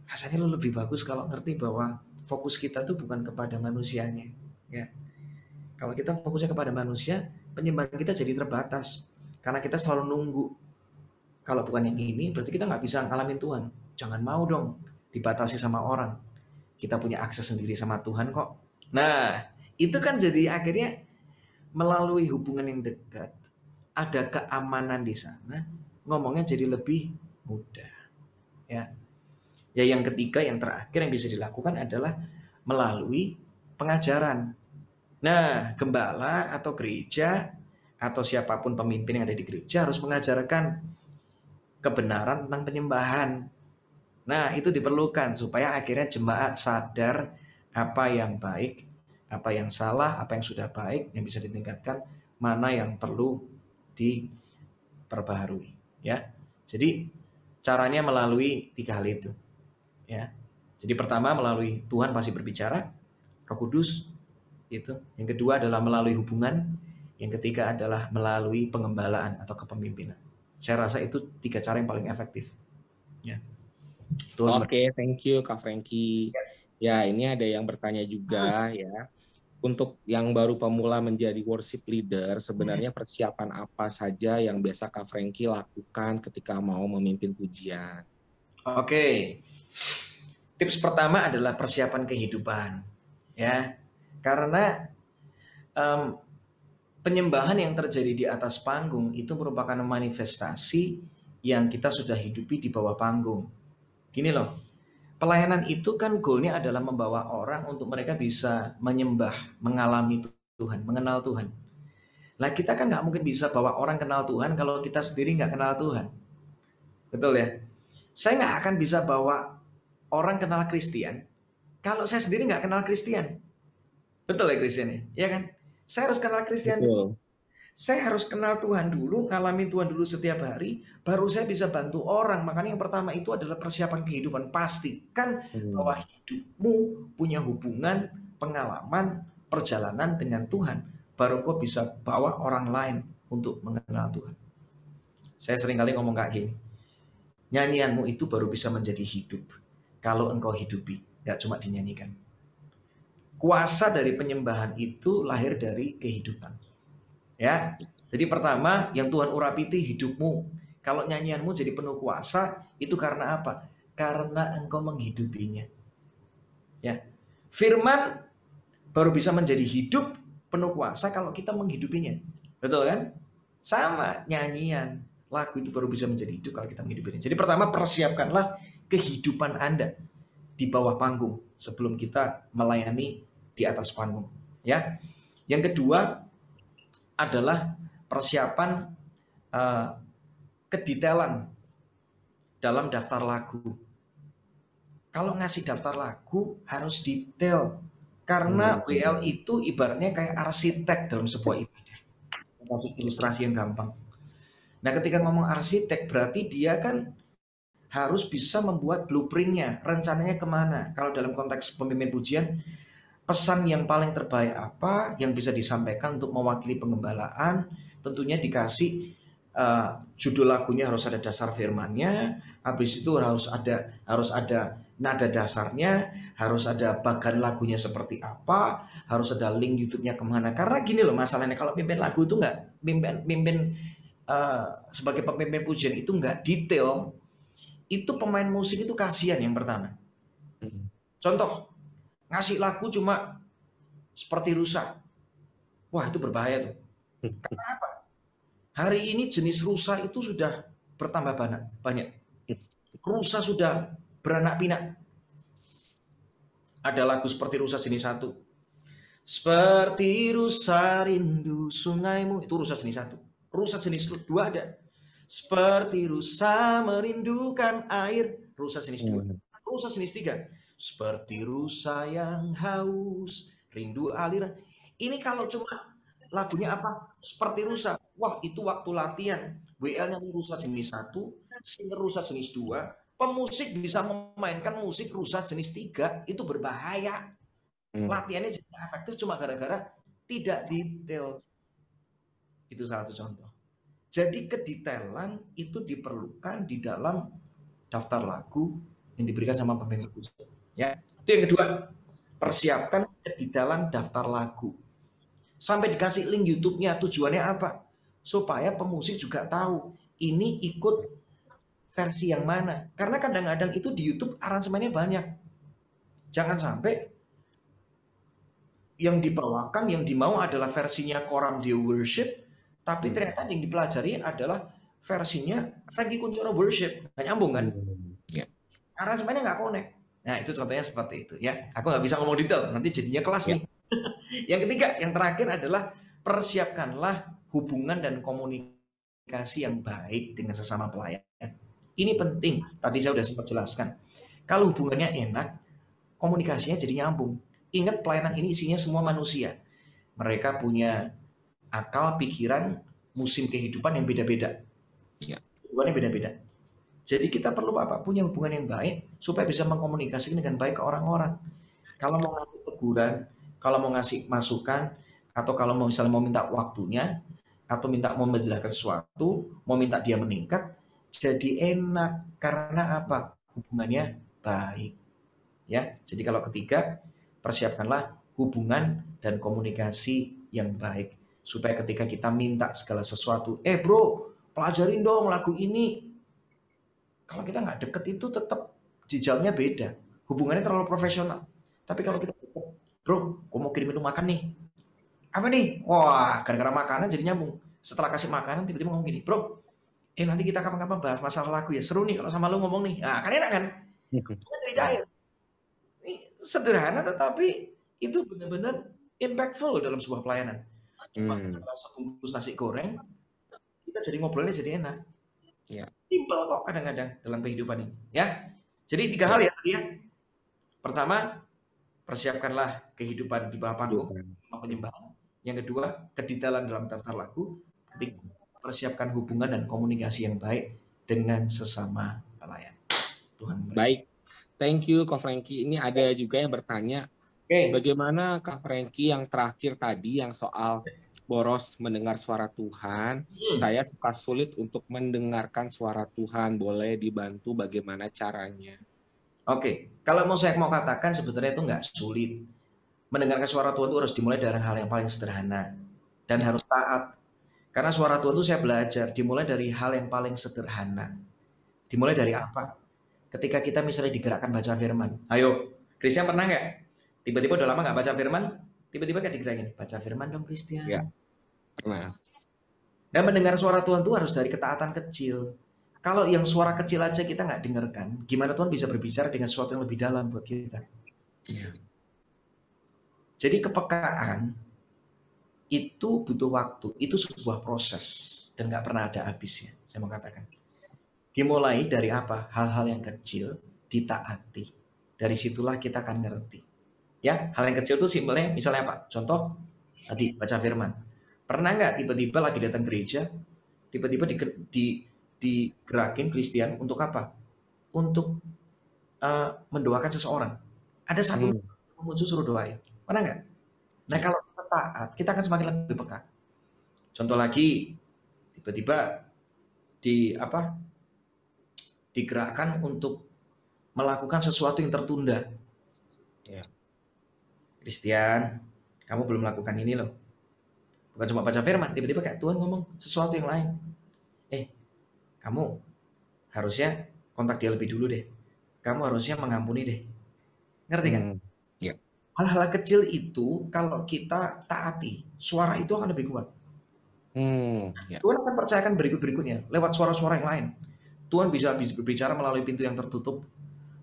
Rasanya lu lebih bagus kalau ngerti bahwa fokus kita tuh bukan kepada manusianya. Ya. Kalau kita fokusnya kepada manusia, penyembahan kita jadi terbatas. Karena kita selalu nunggu. Kalau bukan yang ini, berarti kita nggak bisa ngalamin Tuhan. Jangan mau dong dibatasi sama orang. Kita punya akses sendiri sama Tuhan kok. Nah, itu kan jadi akhirnya melalui hubungan yang dekat, ada keamanan di sana, ngomongnya jadi lebih mudah. Ya, yang ketiga, yang terakhir yang bisa dilakukan adalah melalui pengajaran. Nah, gembala atau gereja atau siapapun pemimpin yang ada di gereja harus mengajarkan kebenaran tentang penyembahan. Nah, itu diperlukan supaya akhirnya jemaat sadar apa yang baik, apa yang salah, apa yang sudah baik, yang bisa ditingkatkan, mana yang perlu diperbaharui. Ya, jadi caranya melalui 3 hal itu. Ya, jadi pertama melalui Tuhan pasti berbicara, Roh Kudus, itu. Yang kedua adalah melalui hubungan, yang ketiga adalah melalui pengembalaan atau kepemimpinan. Saya rasa itu 3 cara yang paling efektif. Ya. Oke, thank you Kak Frankie. Ya, ini ada yang bertanya juga ya. Untuk yang baru pemula menjadi worship leader, sebenarnya persiapan apa saja yang biasa Kak Frankie lakukan ketika mau memimpin pujian? Oke. Tips pertama adalah persiapan kehidupan. Ya. Karena em, penyembahan yang terjadi di atas panggung itu merupakan manifestasi yang kita sudah hidupi di bawah panggung. Gini loh, pelayanan itu kan goalnya adalah membawa orang untuk mereka bisa menyembah, mengalami Tuhan, mengenal Tuhan. Lah kita kan nggak mungkin bisa bawa orang kenal Tuhan kalau kita sendiri nggak kenal Tuhan. Betul ya? Saya nggak akan bisa bawa orang kenal Kristen kalau saya sendiri nggak kenal Kristen. Betul ya Kristen ya? Iya kan? Saya harus kenal Kristen dulu. Betul. Saya harus kenal Tuhan dulu, ngalamin Tuhan dulu setiap hari, baru saya bisa bantu orang. Makanya yang pertama itu adalah persiapan kehidupan. Pastikan bahwa hidupmu punya hubungan, pengalaman, perjalanan dengan Tuhan. Baru kau bisa bawa orang lain untuk mengenal Tuhan. Saya sering kali ngomong kayak gini, nyanyianmu itu baru bisa menjadi hidup kalau engkau hidupi, gak cuma dinyanyikan. Kuasa dari penyembahan itu lahir dari kehidupan. Ya, jadi pertama yang Tuhan urapi itu hidupmu. Kalau nyanyianmu jadi penuh kuasa, itu karena apa? Karena engkau menghidupinya. Ya, firman baru bisa menjadi hidup penuh kuasa kalau kita menghidupinya. Betul kan? Sama nyanyian, lagu itu baru bisa menjadi hidup kalau kita menghidupinya. Jadi pertama persiapkanlah kehidupan Anda di bawah panggung sebelum kita melayani di atas panggung. Ya, yang kedua adalah persiapan kedetailan dalam daftar lagu. Kalau ngasih daftar lagu harus detail karena WL itu ibaratnya kayak arsitek dalam sebuah ibadah. Kasih ilustrasi yang gampang. Nah, ketika ngomong arsitek berarti dia kan harus bisa membuat blueprintnya, rencananya kemana. Kalau dalam konteks pemimpin pujian, pesan yang paling terbaik apa yang bisa disampaikan untuk mewakili pengembalaan, tentunya dikasih judul lagunya harus ada dasar firmannya, habis itu harus ada nada dasarnya, harus ada bagan lagunya seperti apa, harus ada link YouTube-nya kemana. Karena gini loh masalahnya, kalau pimpin lagu itu nggak pimpin sebagai pemimpin pujian itu nggak detail, itu pemain musik itu kasihan yang pertama. Contoh, ngasih lagu cuma seperti rusa. Wah, itu berbahaya tuh. Karena apa? Hari ini jenis rusa itu sudah bertambah banyak. Rusa sudah beranak pinak. Ada lagu seperti rusa jenis 1. Seperti rusa rindu sungaimu. Itu rusa jenis 1. Rusa jenis 2 ada. Seperti rusa merindukan air. Rusa jenis 2. Rusa jenis 3. Seperti rusa yang haus, rindu aliran. Ini kalau cuma lagunya apa? Seperti rusa. Wah, itu waktu latihan. WL-nya rusa jenis 1, singer rusa jenis 2, pemusik bisa memainkan musik rusa jenis 3, itu berbahaya. Latihannya jadi efektif cuma gara-gara tidak detail. Itu salah satu contoh. Jadi kedetailan itu diperlukan di dalam daftar lagu yang diberikan sama pemimpin pujian. Ya, itu yang kedua. Persiapkan kedetailan daftar lagu. Sampai dikasih link YouTube-nya, tujuannya apa? Supaya pemusik juga tahu ini ikut versi yang mana. Karena kadang-kadang itu di YouTube aransemennya banyak. Jangan sampai yang dibawakan, yang dimau adalah versinya Coram Deo Worship, tapi ternyata yang dipelajari adalah versinya Frankie Kuncoro Worship. Nggak nyambung kan? Aransemennya nggak connect. Nah, itu contohnya seperti itu ya. Aku nggak bisa ngomong detail, nanti jadinya kelas nih. Yang ketiga, yang terakhir adalah persiapkanlah hubungan dan komunikasi yang baik dengan sesama pelayan. Ini penting, tadi saya sudah sempat jelaskan. Kalau hubungannya enak, komunikasinya jadi nyambung. Ingat, pelayanan ini isinya semua manusia. Mereka punya akal, pikiran, musim kehidupan yang beda-beda. Hubungannya beda-beda. Jadi kita perlu apa? Punya hubungan yang baik supaya bisa mengkomunikasikan dengan baik ke orang-orang. Kalau mau ngasih teguran, kalau mau ngasih masukan, atau kalau mau misalnya mau minta waktunya, atau mau menjelaskan sesuatu, mau minta dia meningkat, jadi enak. Karena apa? Hubungannya baik. Ya, jadi kalau ketiga, persiapkanlah hubungan dan komunikasi yang baik. Supaya ketika kita minta segala sesuatu, bro, pelajarin dong lagu ini. Kalau kita nggak deket itu tetap jejaknya beda. Hubungannya terlalu profesional. Tapi kalau kita deket, bro, gue mau kirimin lu makan nih. Apa nih? Wah, gara-gara makanan jadi nyambung. Setelah kasih makanan tiba-tiba ngomong gini, bro, nanti kita kapan-kapan bahas masalah lagu ya. Seru nih kalau sama lu ngomong nih. Nah, kan enak kan? Jadi Ya. cair. Ini sederhana tetapi itu benar-benar impactful dalam sebuah pelayanan. Cuma Hmm. sebungkus nasi goreng, kita jadi ngobrolnya jadi enak. Ya. Simpel kok kadang-kadang dalam kehidupan ini. Ya, jadi 3 hal Ya. ya tadi ya. Pertama, persiapkanlah kehidupan di bawah panggung, Kehidupan. penyembahan. Yang kedua, kedetailan dalam daftar lagu. Ketiga, persiapkan hubungan dan komunikasi yang baik dengan sesama pelayan. Tuhan memberkati. Baik, thank you Kak Frankie. Ini ada juga yang bertanya, bagaimana Kak Frankie yang terakhir tadi yang soal boros mendengar suara Tuhan, saya suka sulit untuk mendengarkan suara Tuhan, boleh dibantu bagaimana caranya? Oke, kalau saya mau katakan sebenarnya itu nggak sulit. Mendengarkan suara Tuhan itu harus dimulai dari hal yang paling sederhana dan harus taat. Karena suara Tuhan itu saya belajar dimulai dari hal yang paling sederhana. Dimulai dari apa? Ketika kita misalnya digerakkan baca firman. Ayo, Christian pernah nggak? Tiba-tiba udah lama nggak baca firman, tiba-tiba kayak digerakin, baca firman dong Christian. Ya, pernah. Dan mendengar suara Tuhan itu harus dari ketaatan kecil. Kalau yang suara kecil aja kita nggak dengarkan, gimana Tuhan bisa berbicara dengan sesuatu yang lebih dalam buat kita? Ya. Jadi kepekaan itu butuh waktu, itu sebuah proses dan nggak pernah ada habisnya. Saya mau katakan. Dimulai dari apa? Hal-hal yang kecil, ditaati. Dari situlah kita akan ngerti. Ya, hal yang kecil itu simpelnya, misalnya apa? Contoh, tadi baca firman. Pernah nggak tiba-tiba lagi datang gereja, tiba-tiba digerakin Kristen untuk apa? Untuk mendoakan seseorang. Ada satu muncul suruh doain. Pernah nggak? Nah, kalau kita taat, kita akan semakin lebih peka. Contoh lagi, tiba-tiba digerakkan untuk melakukan sesuatu yang tertunda. Ya. Christian, kamu belum melakukan ini loh. Bukan cuma baca firman, tiba-tiba kayak Tuhan ngomong sesuatu yang lain. Kamu harusnya kontak dia lebih dulu deh. Kamu harusnya mengampuni deh. Ngerti kan? Ya. Hal-hal kecil itu kalau kita taati, suara itu akan lebih kuat. Ya. Tuhan akan percayakan berikut-berikutnya lewat suara-suara yang lain. Tuhan bisa berbicara melalui pintu yang tertutup.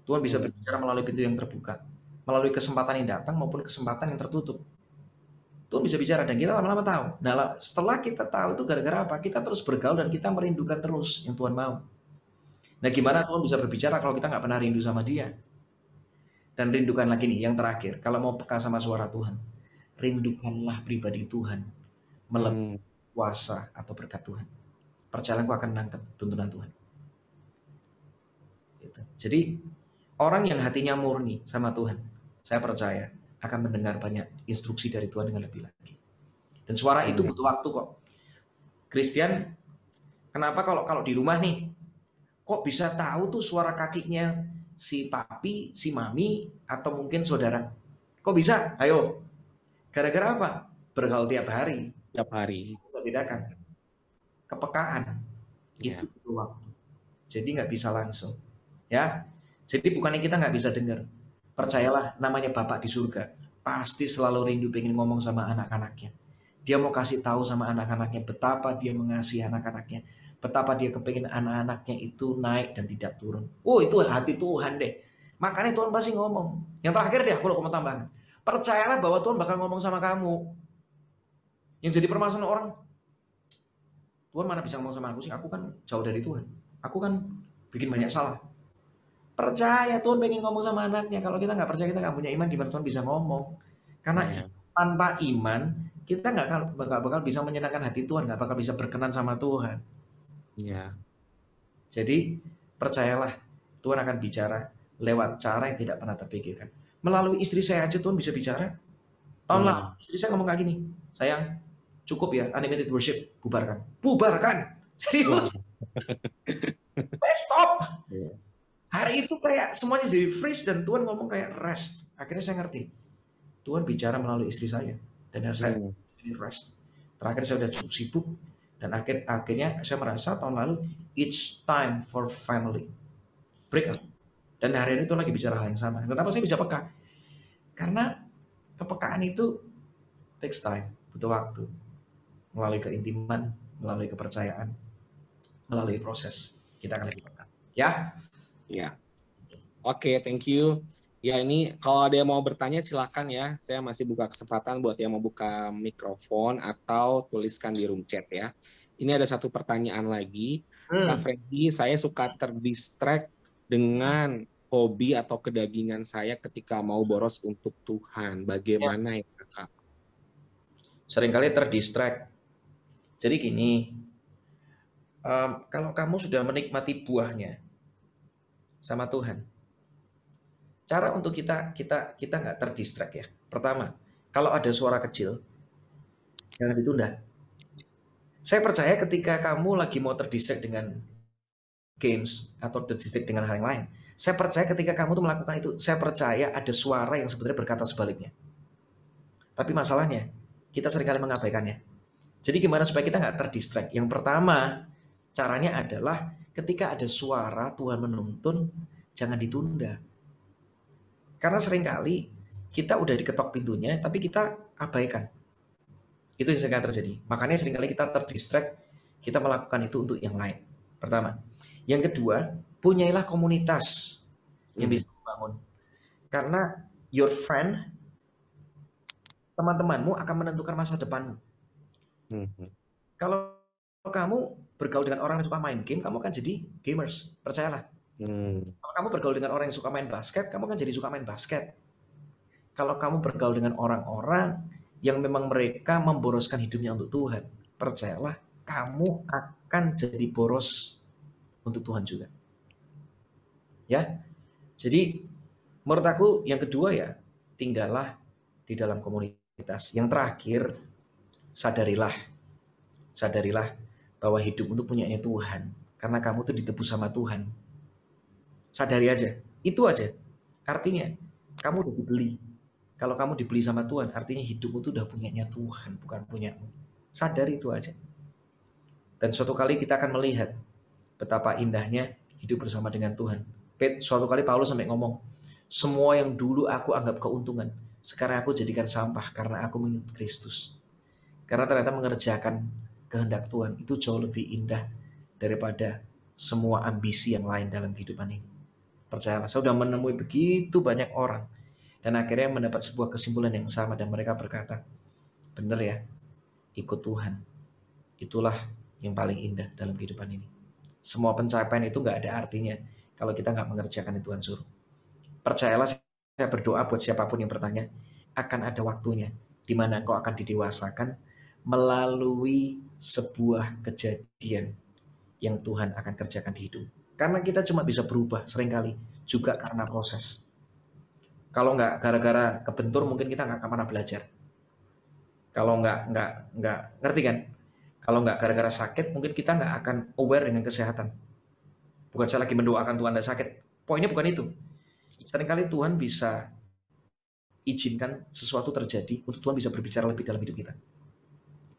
Tuhan bisa berbicara melalui pintu yang terbuka. Melalui kesempatan yang datang maupun kesempatan yang tertutup. Tuhan bisa bicara dan kita lama-lama tahu. Nah, setelah kita tahu itu gara-gara apa? Kita terus bergaul dan kita merindukan terus yang Tuhan mau. Nah, gimana Tuhan bisa berbicara kalau kita nggak pernah rindu sama Dia? Dan rindukan lagi nih, yang terakhir. Kalau mau peka sama suara Tuhan, rindukanlah pribadi Tuhan melebihi kuasa atau berkat Tuhan. Percayalah, aku akan menangkap tuntunan Tuhan. Gitu. Jadi, orang yang hatinya murni sama Tuhan, saya percaya akan mendengar banyak instruksi dari Tuhan dengan lebih lagi. Dan suara itu butuh waktu kok. Christian, kenapa kalau di rumah nih, kok bisa tahu tuh suara kakinya si papi, si mami, atau mungkin saudara? Kok bisa? Ayo. Gara-gara apa? Bergaul tiap hari. Tiap hari. Bisa bedakan. Kepekaan. Itu butuh waktu. Jadi nggak bisa langsung. Ya. Jadi bukannya kita nggak bisa dengar. Percayalah, namanya Bapak di surga pasti selalu rindu pengen ngomong sama anak-anaknya. Dia mau kasih tahu sama anak-anaknya betapa dia mengasihi anak-anaknya, betapa dia kepingin anak-anaknya itu naik dan tidak turun. Oh, itu hati Tuhan deh. Makanya Tuhan pasti ngomong. Yang terakhir deh, aku mau tambahkan. Percayalah bahwa Tuhan bakal ngomong sama kamu. Yang jadi permasalahan orang, Tuhan mana bisa ngomong sama aku sih? Aku kan jauh dari Tuhan. Aku kan bikin banyak salah. Percaya Tuhan pengen ngomong sama anaknya. Kalau kita nggak percaya, kita nggak punya iman, gimana Tuhan bisa ngomong? Karena tanpa iman, kita nggak bakal bisa menyenangkan hati Tuhan, nggak bakal bisa berkenan sama Tuhan. Ya. Jadi percayalah, Tuhan akan bicara lewat cara yang tidak pernah terpikirkan. Melalui istri saya aja Tuhan bisa bicara. Tahun lalu istri saya ngomong kayak gini, sayang, cukup ya unlimited worship, bubarkan. Bubarkan, serius. Stop. Hari itu kayak semuanya jadi freeze dan Tuhan ngomong kayak rest. Akhirnya saya ngerti. Tuhan bicara melalui istri saya dan saya ini rest. Terakhir saya udah cukup sibuk dan akhirnya saya merasa tahun lalu it's time for family. Break up. Dan hari ini Tuhan lagi bicara hal yang sama. Kenapa saya bisa peka? Karena kepekaan itu takes time. butuh waktu, melalui keintiman, melalui kepercayaan, melalui proses kita akan lebih dekat. Ya. Ya. Oke, thank you. Ya, ini kalau ada yang mau bertanya silakan ya. Saya masih buka kesempatan buat yang mau buka mikrofon atau tuliskan di room chat ya. Ini ada satu pertanyaan lagi. Kak Freddy, saya suka terdistract dengan hobi atau kedagingan saya ketika mau boros untuk Tuhan. Ya. Bagaimana ya, Kak? Seringkali terdistract. Jadi gini, kalau kamu sudah menikmati buahnya sama Tuhan, cara untuk kita nggak terdistract ya. Pertama, kalau ada suara kecil, jangan ditunda. Saya percaya ketika kamu lagi mau terdistract dengan games atau terdistract dengan hal yang lain, saya percaya ketika kamu tuh melakukan itu, saya percaya ada suara yang sebenarnya berkata sebaliknya. Tapi masalahnya, kita seringkali mengabaikannya. Jadi gimana supaya kita nggak terdistract? Yang pertama, caranya adalah ketika ada suara Tuhan menuntun, jangan ditunda. Karena seringkali kita udah diketok pintunya, tapi kita abaikan. Itu yang sering terjadi. Makanya seringkali kita terdistract, kita melakukan itu untuk yang lain. Pertama. Yang kedua, punyailah komunitas yang bisa membangun. Karena your friend, teman-temanmu akan menentukan masa depanmu. Kalau kamu bergaul dengan orang yang suka main game, kamu akan jadi gamers. Percayalah. Kalau kamu bergaul dengan orang yang suka main basket, kamu akan jadi suka main basket. Kalau kamu bergaul dengan orang-orang yang memang mereka memboroskan hidupnya untuk Tuhan, percayalah, kamu akan jadi boros untuk Tuhan juga. Ya. Jadi menurut aku yang kedua ya, tinggallah di dalam komunitas. Yang terakhir, sadarilah bahwa hidup itu punyanya Tuhan. Karena kamu tuh ditebus sama Tuhan. Sadari aja, itu aja. Artinya, kamu udah dibeli. Kalau kamu dibeli sama Tuhan, artinya hidupmu itu udah punyanya Tuhan, bukan punyamu. Sadari itu aja. Dan suatu kali kita akan melihat betapa indahnya hidup bersama dengan Tuhan. Suatu kali Paulus sampai ngomong, semua yang dulu aku anggap keuntungan, sekarang aku jadikan sampah karena aku mengikut Kristus. Karena ternyata mengerjakan kehendak Tuhan itu jauh lebih indah daripada semua ambisi yang lain dalam kehidupan ini. Percayalah, saya sudah menemui begitu banyak orang dan akhirnya mendapat sebuah kesimpulan yang sama dan mereka berkata, benar ya, ikut Tuhan. Itulah yang paling indah dalam kehidupan ini. Semua pencapaian itu gak ada artinya kalau kita gak mengerjakan yang Tuhan suruh. Percayalah, saya berdoa buat siapapun yang bertanya, akan ada waktunya di mana engkau akan didewasakan melalui sebuah kejadian yang Tuhan akan kerjakan di hidup. Karena kita cuma bisa berubah seringkali juga karena proses. Kalau nggak gara-gara kebentur mungkin kita nggak kemana belajar. Kalau nggak ngerti kan? Kalau nggak gara-gara sakit mungkin kita nggak akan aware dengan kesehatan. Bukan saya lagi mendoakan Tuhan tidak sakit. Poinnya bukan itu. Seringkali Tuhan bisa izinkan sesuatu terjadi untuk Tuhan bisa berbicara lebih dalam hidup kita.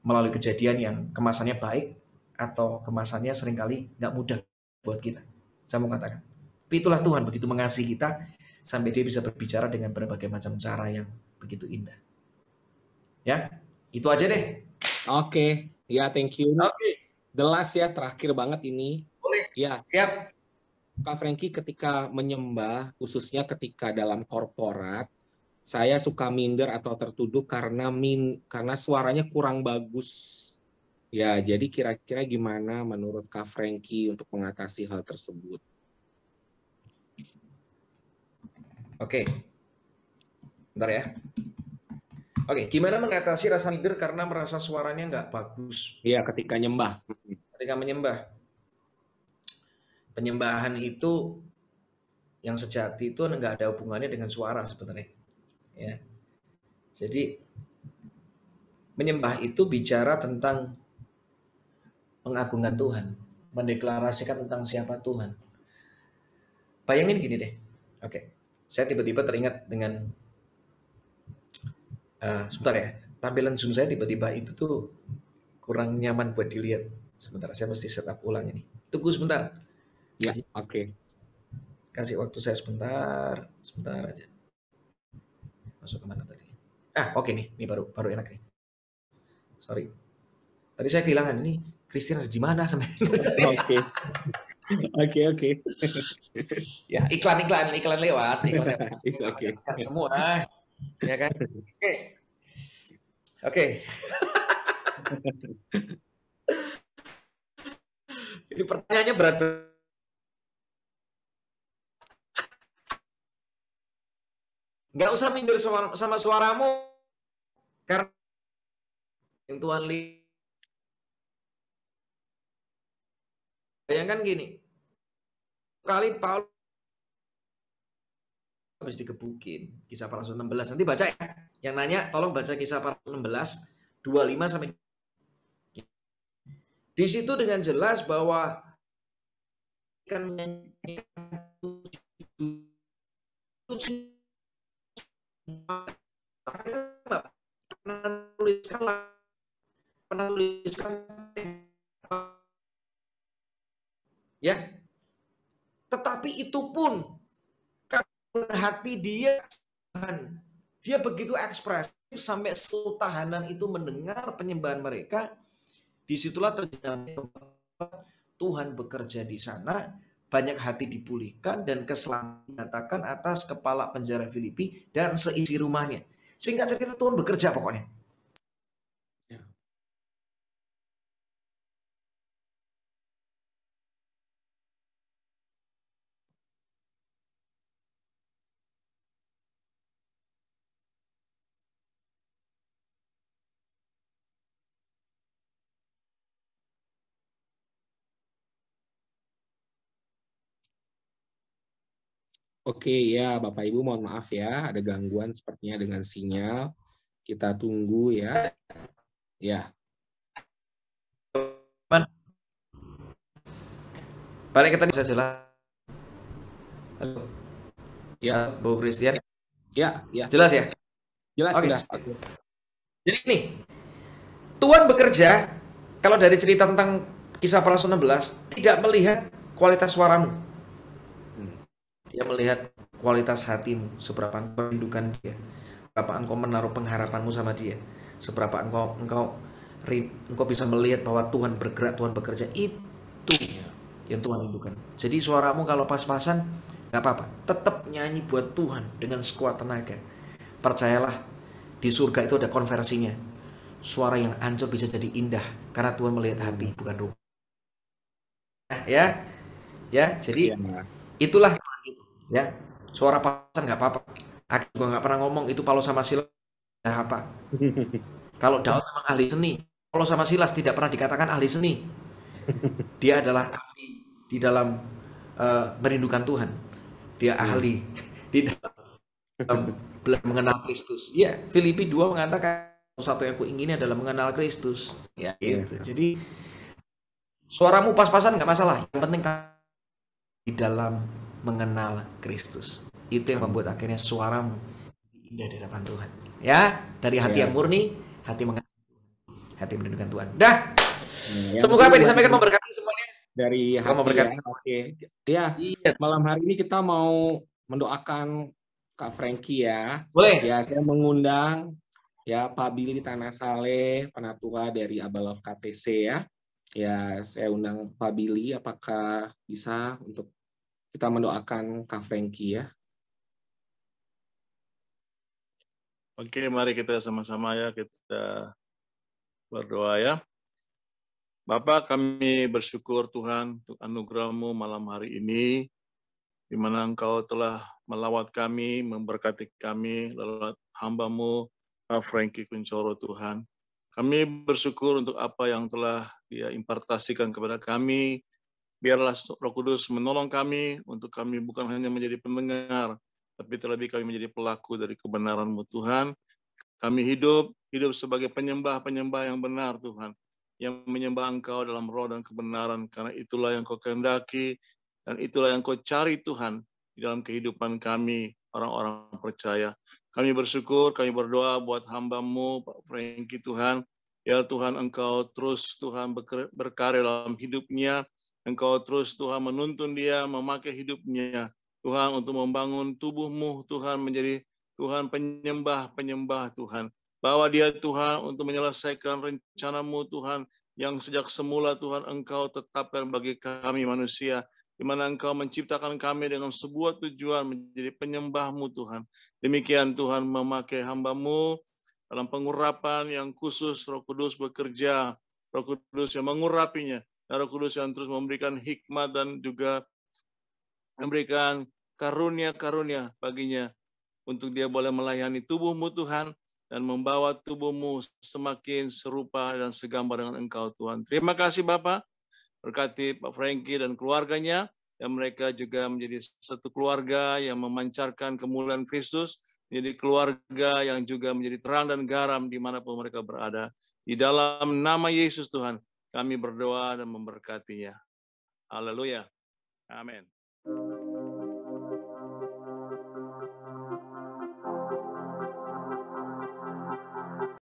Melalui kejadian yang kemasannya baik atau kemasannya seringkali nggak mudah buat kita. Saya mau katakan. Tapi itulah Tuhan begitu mengasihi kita sampai dia bisa berbicara dengan berbagai macam cara yang begitu indah. Ya, itu aja deh. Oke, ya thank you. Oke. The last ya, terakhir banget ini. Boleh. Ya. Siap. Kak Frankie ketika menyembah, khususnya ketika dalam korporat, saya suka minder atau tertuduh karena suaranya kurang bagus. Ya, jadi kira-kira gimana menurut Kak Frankie untuk mengatasi hal tersebut? Oke. Bentar ya. Oke, gimana mengatasi rasa minder karena merasa suaranya nggak bagus? Iya, ketika nyembah. Ketika menyembah. Penyembahan itu yang sejati itu nggak ada hubungannya dengan suara sebenarnya. Ya. Jadi menyembah itu bicara tentang mengagungkan Tuhan, mendeklarasikan tentang siapa Tuhan. Bayangin gini deh. Oke. Saya tiba-tiba teringat dengan sebentar ya. Tampilan Zoom saya tiba-tiba itu tuh kurang nyaman buat dilihat. Sebentar, saya mesti setup ulang ini. Tunggu sebentar. Ya, oke. Kasih waktu saya sebentar aja. Masuk kemana tadi? Oke nih, ini baru enak nih. Sorry. Tadi saya kehilangan ini Christian ada di mana sampai Oke. Oke. ya iklan lewat It's okay. semua ya kan. Oke. Ini pertanyaannya berat. Nggak usah minder sama suaramu karena yang Tuhan lihat. Bayangkan gini, kali Paulus habis dikebukin, Kisah Para Rasul 16. Nanti baca ya. Yang nanya tolong baca Kisah Para Rasul 16 25 sampai. Di situ dengan jelas bahwa kan menuliskan ya, tetapi itu pun karena hati dia begitu ekspresif sampai seluruh tahanan itu mendengar penyembahan mereka. Disitulah terjadi Tuhan bekerja di sana, banyak hati dipulihkan dan keselamatan dinyatakan atas kepala penjara Filipi dan seisi rumahnya. Singkat cerita Tuhan bekerja pokoknya. Oke ya, Bapak Ibu mohon maaf ya, ada gangguan sepertinya dengan sinyal. Kita tunggu ya. Ya. Balik ke tadi saya jelas. Halo. Ya, Bu Christian. Ya. Jelas ya? Jelas Oke. sudah. Jadi ini Tuhan bekerja kalau dari cerita tentang Kisah Para Rasul 16 tidak melihat kualitas suaramu. Dia melihat kualitas hatimu, seberapa engkau merindukan dia, seberapa engkau menaruh pengharapanmu sama dia, seberapa engkau bisa melihat bahwa Tuhan bergerak, Tuhan bekerja. Itu yang Tuhan rindukan. Jadi suaramu kalau pas-pasan gak apa-apa, tetap nyanyi buat Tuhan dengan sekuat tenaga. Percayalah, di surga itu ada konversinya. Suara yang hancur bisa jadi indah karena Tuhan melihat hati, bukan rupa. Ya, jadi itulah Tuhan gitu. Ya, suara pasan nggak apa-apa. Aku juga nggak pernah ngomong itu Paulus sama Silas apa. Kalau Daud memang ahli seni, Paulus sama Silas tidak pernah dikatakan ahli seni. Dia adalah ahli di dalam merindukan Tuhan. Dia ahli di dalam mengenal Kristus. Ya, Filipi 2 mengatakan satu yang kuingini adalah mengenal Kristus. Ya, gitu. Jadi suaramu pas-pasan nggak masalah. Yang penting di dalam mengenal Kristus. Itu yang membuat akhirnya suaramu indah di hadapan Tuhan. Ya, dari hati yang murni, hati mengenal Tuhan, hati merindukan Tuhan. Dah. Semoga apa yang disampaikan memberkati semuanya. Dari hati ya. Oke. Ya, malam hari ini kita mau mendoakan Kak Frankie ya. Boleh. Ya, saya mengundang ya Pak Billy Tanasale, penatua dari Abalov KTC ya. Ya, saya undang Pak Billy, apakah bisa untuk kita mendoakan Kak Frankie ya? Oke, mari kita sama-sama ya, kita berdoa ya. Bapak, kami bersyukur Tuhan untuk anugerah-Mu malam hari ini, di mana Engkau telah melawat kami, memberkati kami lewat hamba-Mu, Pak Frankie Kuncoro Tuhan. Kami bersyukur untuk apa yang telah Dia impartasikan kepada kami. Biarlah Roh Kudus menolong kami untuk kami bukan hanya menjadi pendengar, tapi terlebih kami menjadi pelaku dari kebenaran-Mu Tuhan. Kami hidup sebagai penyembah-penyembah yang benar Tuhan, yang menyembah Engkau dalam roh dan kebenaran, karena itulah yang Kau kehendaki, dan itulah yang Kau cari Tuhan, di dalam kehidupan kami, orang-orang percaya. Kami bersyukur, kami berdoa buat hamba-Mu, Pak Frankie Tuhan. Ya Tuhan, Engkau terus Tuhan berkarya dalam hidupnya. Engkau terus Tuhan menuntun dia, memakai hidupnya. Tuhan untuk membangun tubuh-Mu, Tuhan menjadi Tuhan penyembah-penyembah Tuhan. Bawa dia Tuhan untuk menyelesaikan rencana-Mu Tuhan, yang sejak semula Tuhan Engkau tetapkan bagi kami manusia, di mana Engkau menciptakan kami dengan sebuah tujuan menjadi penyembah-Mu Tuhan. Demikian Tuhan memakai hamba-Mu dalam pengurapan yang khusus. Roh Kudus bekerja, Roh Kudus yang mengurapinya, dan Roh Kudus yang terus memberikan hikmat dan juga memberikan karunia-karunia baginya untuk dia boleh melayani tubuh-Mu Tuhan dan membawa tubuh-Mu semakin serupa dan segambar dengan Engkau Tuhan. Terima kasih Bapak, berkati Pak Frankie dan keluarganya, dan mereka juga menjadi satu keluarga yang memancarkan kemuliaan Kristus, menjadi keluarga yang juga menjadi terang dan garam dimanapun mereka berada. Di dalam nama Yesus Tuhan, kami berdoa dan memberkatinya. Haleluya. Amin.